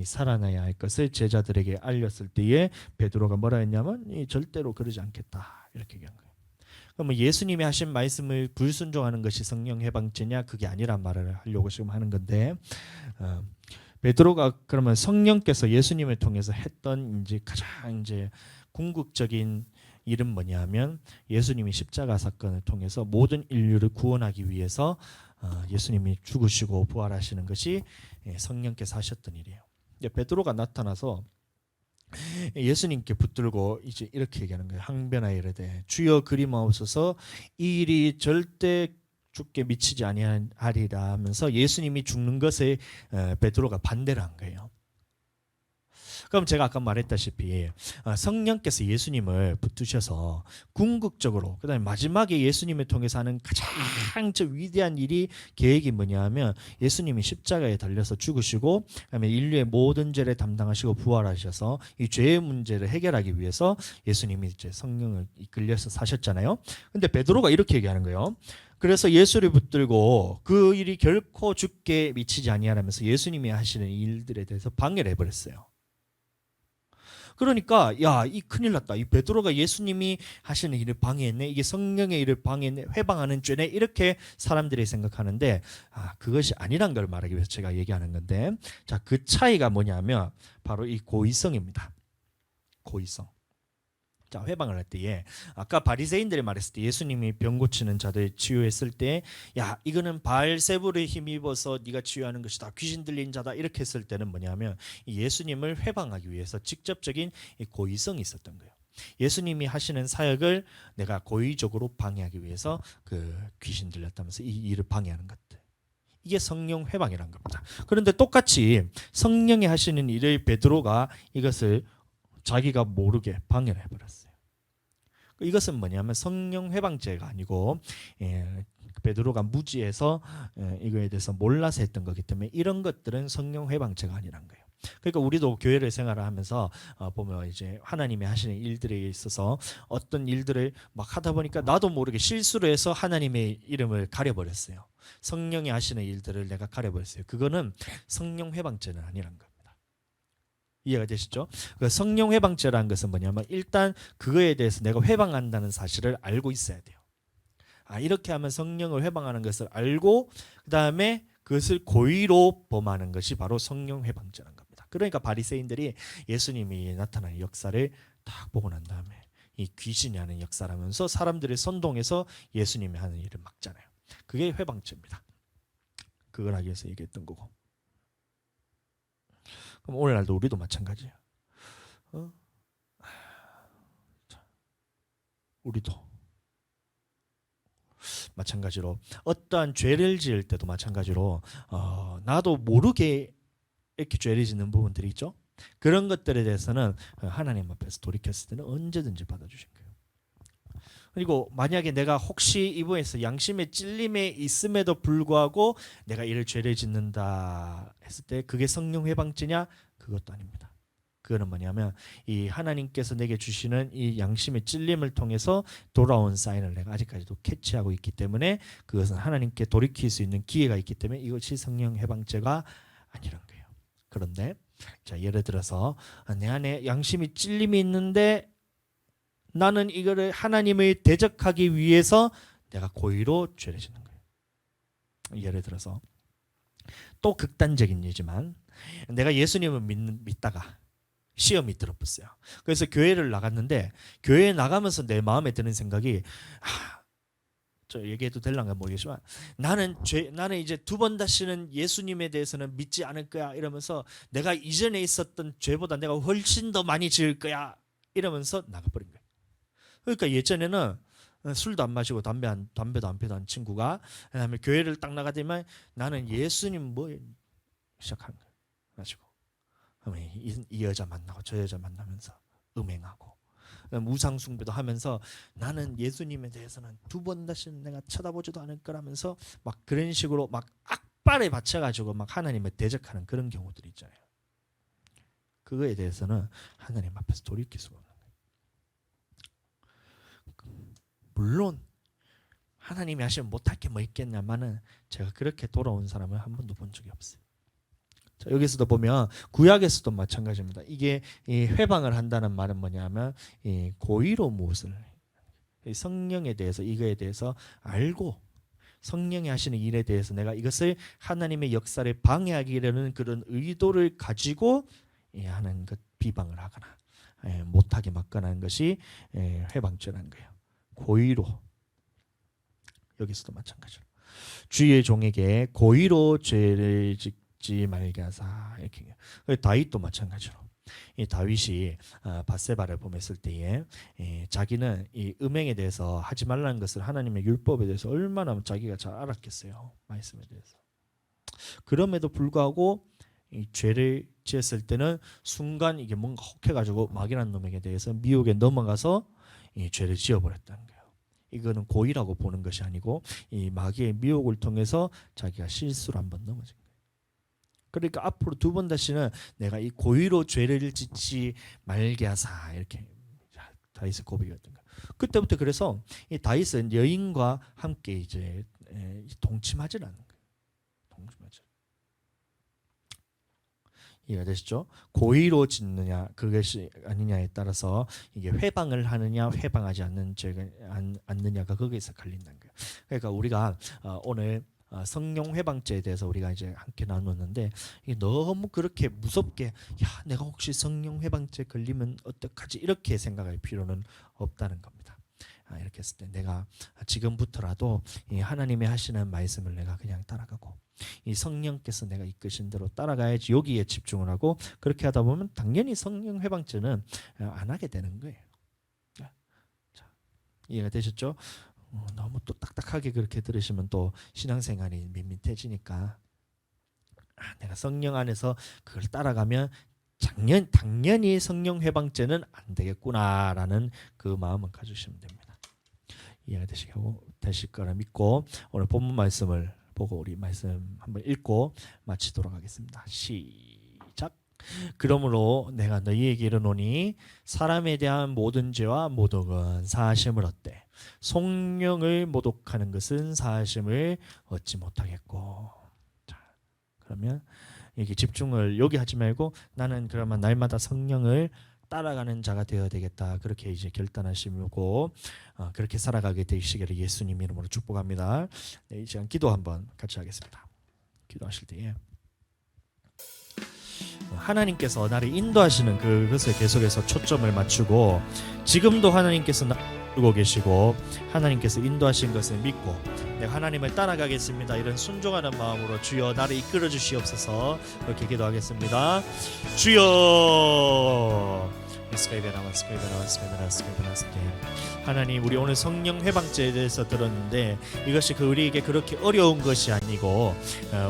살아나야 할 것을 제자들에게 알렸을 때에 베드로가 뭐라 했냐면 절대로 그러지 않겠다 이렇게 얘기한 거예요. 그러면 예수님이 하신 말씀을 불순종하는 것이 성령 회방죄냐 그게 아니란 말을 하려고 지금 하는 건데 베드로가 그러면 성령께서 예수님을 통해서 했던 이제 가장 이제 궁극적인 일은 뭐냐면 예수님이 십자가 사건을 통해서 모든 인류를 구원하기 위해서 예수님이 죽으시고 부활하시는 것이 성령께서 하셨던 일이에요. 베드로가 나타나서 예수님께 붙들고 이제 이렇게 얘기하는 거예요. 항변하여 이르되 주여 그리마옵소서 이 일이 절대 죽게 미치지 아니하리라 하면서 예수님이 죽는 것에 베드로가 반대를 한 거예요. 그럼 제가 아까 말했다시피 성령께서 예수님을 붙드셔서 궁극적으로 그다음에 마지막에 예수님을 통해서 하는 가장 저 위대한 일이 계획이 뭐냐면 예수님이 십자가에 달려서 죽으시고 그다음에 인류의 모든 죄를 담당하시고 부활하셔서 이 죄의 문제를 해결하기 위해서 예수님이 이제 성령을 이끌려서 사셨잖아요. 근데 베드로가 이렇게 얘기하는 거예요. 그래서 예수를 붙들고 그 일이 결코 죽게 미치지 아니하라면서 예수님이 하시는 일들에 대해서 방해를 해버렸어요. 그러니까 야, 이 큰일 났다. 이 베드로가 예수님이 하시는 일을 방해했네. 이게 성령의 일을 방해했네. 회방하는 죄네. 이렇게 사람들이 생각하는데 그것이 아니란 걸 말하기 위해서 제가 얘기하는 건데, 자, 그 차이가 뭐냐면 바로 이 고의성입니다. 고의성. 자, 회방을 할 때에 아까 바리새인들이 말했을 때 예수님이 병 고치는 자들 치유했을 때 야, 이거는 바알세불에 힘입어서 네가 치유하는 것이다. 귀신 들린 자다. 이렇게 했을 때는 뭐냐면 예수님을 회방하기 위해서 직접적인 고의성이 있었던 거예요. 예수님이 하시는 사역을 내가 고의적으로 방해하기 위해서 그 귀신 들렸다면서 이 일을 방해하는 것들. 이게 성령 회방이라는 겁니다. 그런데 똑같이 성령이 하시는 일을 베드로가 이것을 자기가 모르게 방해를 해버렸어요. 이것은 뭐냐면 성령 회방죄가 아니고 베드로가 무지해서 이거에 대해서 몰라서 했던 거기 때문에 이런 것들은 성령 회방죄가 아니란 거예요. 그러니까 우리도 교회를 생활을 하면서 보면 이제 하나님이 하시는 일들에 있어서 어떤 일들을 막 하다 보니까 나도 모르게 실수를 해서 하나님의 이름을 가려버렸어요. 성령이 하시는 일들을 내가 가려버렸어요. 그거는 성령 회방죄는 아니란 거예요. 이해가 되시죠? 그 성령 회방죄라는 것은 뭐냐면 일단 그거에 대해서 내가 회방한다는 사실을 알고 있어야 돼요. 이렇게 하면 성령을 회방하는 것을 알고 그다음에 그것을 고의로 범하는 것이 바로 성령 회방죄라는 겁니다. 그러니까 바리새인들이 예수님이 나타나는 역사를 딱 보고 난 다음에 이 귀신이 하는 역사라면서 사람들을 선동해서 예수님이 하는 일을 막잖아요. 그게 회방죄입니다. 그걸 하기 위해서 얘기했던 거고. 그럼 오늘날도 우리도 마찬가지예요. 우리도 마찬가지로 어떠한 죄를 지을 때도 마찬가지로 나도 모르게 이렇게 죄를 짓는 부분들이 있죠. 그런 것들에 대해서는 하나님 앞에서 돌이켰을 때는 언제든지 받아주신 거예요. 그리고 만약에 내가 혹시 이 부분에서 양심의 찔림에 있음에도 불구하고 내가 이를 죄를 짓는다 했을 때 그게 성령 회방죄냐? 그것도 아닙니다. 그거는 뭐냐면 이 하나님께서 내게 주시는 이 양심의 찔림을 통해서 돌아온 사인을 내가 아직까지도 캐치하고 있기 때문에 그것은 하나님께 돌이킬 수 있는 기회가 있기 때문에 이것이 성령 회방죄가 아니란 거예요. 그런데 자, 예를 들어서 내 안에 양심이 찔림이 있는데 나는 이거를 하나님을 대적하기 위해서 내가 고의로 죄를 짓는 거예요. 예를 들어서 또 극단적인 예지만 내가 예수님을 믿다가 시험이 들어버렸어요. 그래서 교회를 나갔는데 교회에 나가면서 내 마음에 드는 생각이 저 얘기해도 될란가 모르겠지만 나는 이제 두 번 다시는 예수님에 대해서는 믿지 않을 거야 이러면서 내가 이전에 있었던 죄보다 내가 훨씬 더 많이 지을 거야 이러면서 나가버린 거예요. 그러니까 예전에는 술도 안 마시고 담배도 안 피던 친구가 그다음에 교회를 딱 나가더니만 나는 예수님 뭐 시작한 거예요. 가지고 이 여자 만나고 저 여자 만나면서 음행하고 우상 숭배도 하면서 나는 예수님에 대해서는 두 번 다시는 내가 쳐다보지도 않을 거라면서 막 그런 식으로 막 악발에 받쳐가지고 막 하나님을 대적하는 그런 경우들이 있잖아요. 그거에 대해서는 하나님 앞에서 돌이킬 수가 없는 거예요. 물론 하나님이 하시면 못할 게 뭐 있겠냐마는 제가 그렇게 돌아온 사람을 한 번도 본 적이 없어요. 자, 여기서도 보면 구약에서도 마찬가지입니다. 이게 이 회방을 한다는 말은 뭐냐면 이 고의로 무엇을 성령에 대해서 이거에 대해서 알고 성령이 하시는 일에 대해서 내가 이것을 하나님의 역사를 방해하기라는 그런 의도를 가지고 하는 것 비방을 하거나 못하게 막거나 하는 것이 회방죄라는 거예요. 고의로. 여기서도 마찬가지로 주의 종에게 고의로 죄를 짓지 말게 하사 이렇게. 다윗도 마찬가지로 이 다윗이 밧세바를 범했을 때에 자기는 이 음행에 대해서 하지 말라는 것을 하나님의 율법에 대해서 얼마나 자기가 잘 알았겠어요. 말씀에 대해서. 그럼에도 불구하고 이 죄를 지었을 때는 순간 이게 뭔가 혹해가지고 마귀라는 놈에게 대해서 미혹에 넘어가서 이 죄를 지어버렸다는 거예요. 이거는 고의라고 보는 것이 아니고 이 마귀의 미혹을 통해서 자기가 실수로 한번 넘어진 거예요. 그러니까 앞으로 두 번 다시는 내가 이 고의로 죄를 짓지 말게 하사, 이렇게 다윗의 고백이었던 거예요. 그때부터 그래서 이 다윗은 여인과 함께 이제 동침하지 않는 거예요. 동침하지. 이해가 되시죠? 고의로 짓느냐 그것이 아니냐에 따라서 이게 회방을 하느냐 회방하지 않느냐가 거기에서 갈린다는 거예요. 그러니까 우리가 오늘 성령 회방죄에 대해서 우리가 이제 함께 나눴는데, 이게 너무 그렇게 무섭게 야 내가 혹시 성령 회방죄 걸리면 어떡하지 이렇게 생각할 필요는 없다는 겁니다. 이렇게 했을 때 내가 지금부터라도 이 하나님의 하시는 말씀을 내가 그냥 따라가고 이 성령께서 내가 이끄신 대로 따라가야지, 여기에 집중을 하고 그렇게 하다 보면 당연히 성령 회방죄는 안 하게 되는 거예요. 자, 이해가 되셨죠? 너무 또 딱딱하게 그렇게 들으시면 또 신앙생활이 밋밋해지니까 내가 성령 안에서 그걸 따라가면 당연히 성령 회방죄는 안 되겠구나라는 그 마음을 가지시면 됩니다. 이해가 되실 거라 믿고 오늘 본문 말씀을 보고 우리 말씀 한번 읽고 마치도록 하겠습니다. 시작. 그러므로 내가 너희에게 이르노니 사람에 대한 모든 죄와 모독은 사하심을 얻되 성령을 모독하는 것은 사하심을 얻지 못하겠고. 자, 그러면 이게 집중을 여기 하지 말고 나는 그러면 날마다 성령을 따라가는 자가 되어야 되겠다, 그렇게 이제 결단하시고 그렇게 살아가게 되시기를 예수님 이름으로 축복합니다. 네, 이 시간 기도 한번 같이 하겠습니다. 기도하실 때에 하나님께서 나를 인도하시는 그것에 계속해서 초점을 맞추고, 지금도 하나님께서 나를 이끌고 계시고 하나님께서 인도하신 것을 믿고 내가 하나님을 따라가겠습니다, 이런 순종하는 마음으로 주여 나를 이끌어 주시옵소서, 그렇게 기도하겠습니다. 주여 하나님, 우리 오늘 성령 회방죄에 대해서 들었는데 이것이 우리에게 그렇게 어려운 것이 아니고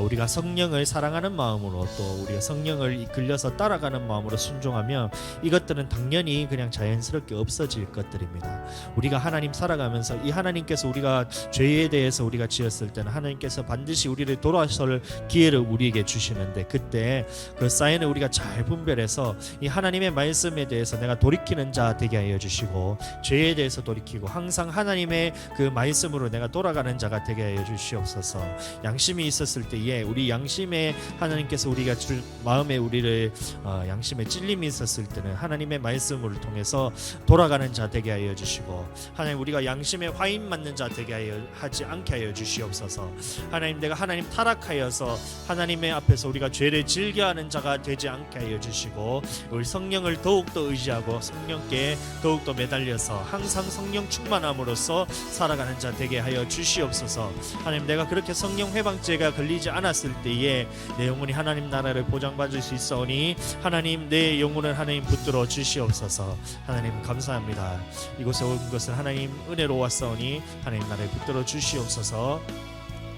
우리가 성령을 사랑하는 마음으로 또 우리가 성령을 이끌려서 따라가는 마음으로 순종하면 이것들은 당연히 그냥 자연스럽게 없어질 것들입니다. 우리가 하나님 살아가면서 이 하나님께서 우리가 죄에 대해서 우리가 지었을 때는 하나님께서 반드시 우리를 돌아설 기회를 우리에게 주시는데, 그때 그 사인을 우리가 잘 분별해서 이 하나님의 말씀에 대해서 내가 돌이키는 자 되게 하여 주시고, 죄에 대해서 돌이키고 항상 하나님의 그 말씀으로 내가 돌아가는 자가 되게 하여 주시옵소서. 양심이 있었을 때에 우리 양심에 하나님께서 우리가 마음에 우리를 양심에 찔림이 있었을 때는 하나님의 말씀을 통해서 돌아가는 자 되게 하여 주시고, 하나님 우리가 양심에 화인 맞는 자 되게 하지 않게 하여 주시옵소서. 하나님, 내가 하나님 타락하여서 하나님의 앞에서 우리가 죄를 즐겨하는 자가 되지 않게 하여 주시고, 우리 성령을 더욱더 의지하고 성령께 더욱더 매달려서 항상 성령 충만함으로써 살아가는 자 되게 하여 주시옵소서. 하나님, 내가 그렇게 성령 회방죄가 걸리지 않았을 때에 내 영혼이 하나님 나라를 보장받을 수 있사오니 하나님 내 영혼을 하나님 붙들어 주시옵소서. 하나님 감사합니다. 이곳에 온 것을 하나님 은혜로 왔사오니 하나님 나라를 붙들어 주시옵소서.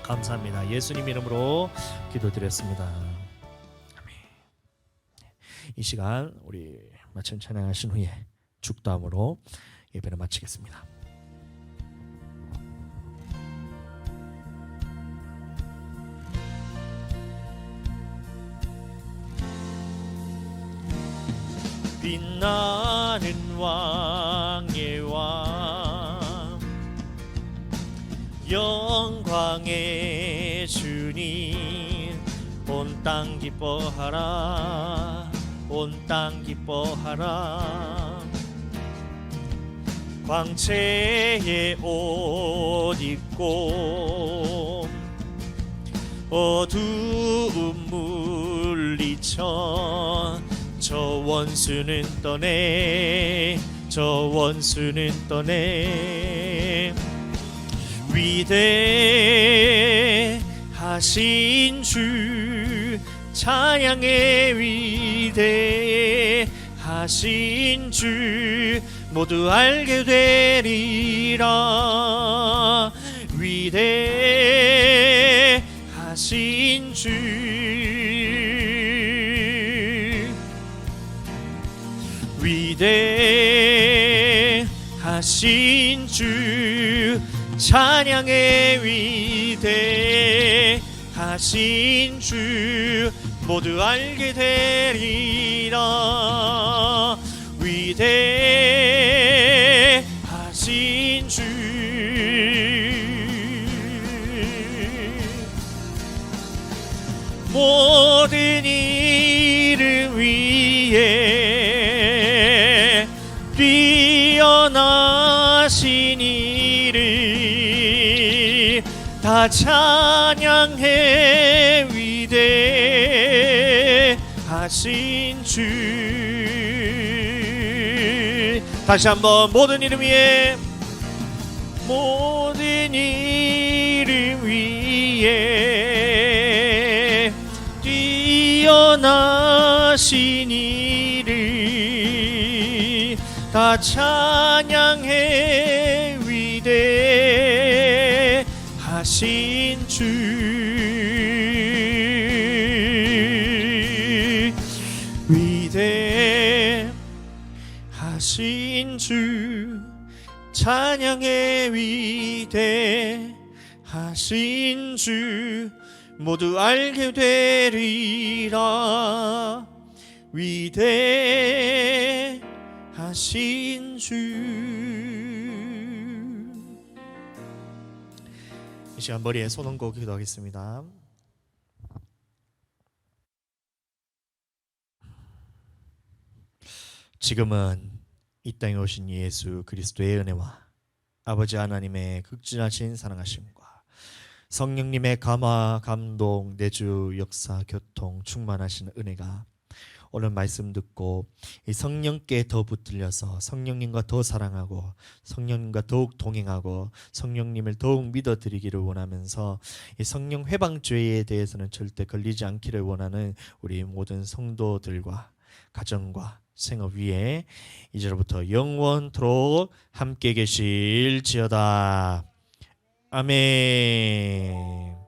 감사합니다. 예수님 이름으로 기도드렸습니다. 아멘. 이 시간 우리 마침 찬양하신 후에 축도함으로 예배를 마치겠습니다. 빛나는 왕의 왕, 영광의 주님, 온 땅 기뻐하라, 온 땅 기뻐하라. 광채의 옷 입고 어두움 물리쳐 저 원수는 떠내, 저 원수는 떠내. 위대하신 주 찬양의 위대하신 주 모두 알게 되리라. 위대하신 주 하신 주 찬양의 위대하신 주 모두 알게 되리라. 위대하신 주 모든 이름 위에 뛰어나신 이름 다 찬양해. 위대하신 주 다시 한번 모든 이름 위에 모든 이름 위에 뛰어나신 이름 다 찬양해. 위대하신 주 위대하신 주 찬양해. 위대하신 주 모두 알게 되리라. 위대하신 주. 이 시간 머리에 손 얹고 기도하겠습니다. 지금은 이 땅에 오신 예수 그리스도의 은혜와 아버지 하나님의 극진하신 사랑하심과 성령님의 감화, 감동, 내주, 역사, 교통, 충만하신 은혜가 오늘 말씀 듣고 이 성령께 더 붙들려서 성령님과 더 사랑하고 성령님과 더욱 동행하고 성령님을 더욱 믿어드리기를 원하면서 이 성령 회방죄에 대해서는 절대 걸리지 않기를 원하는 우리 모든 성도들과 가정과 생업 위에 이제로부터 영원토록 함께 계실지어다. 아멘.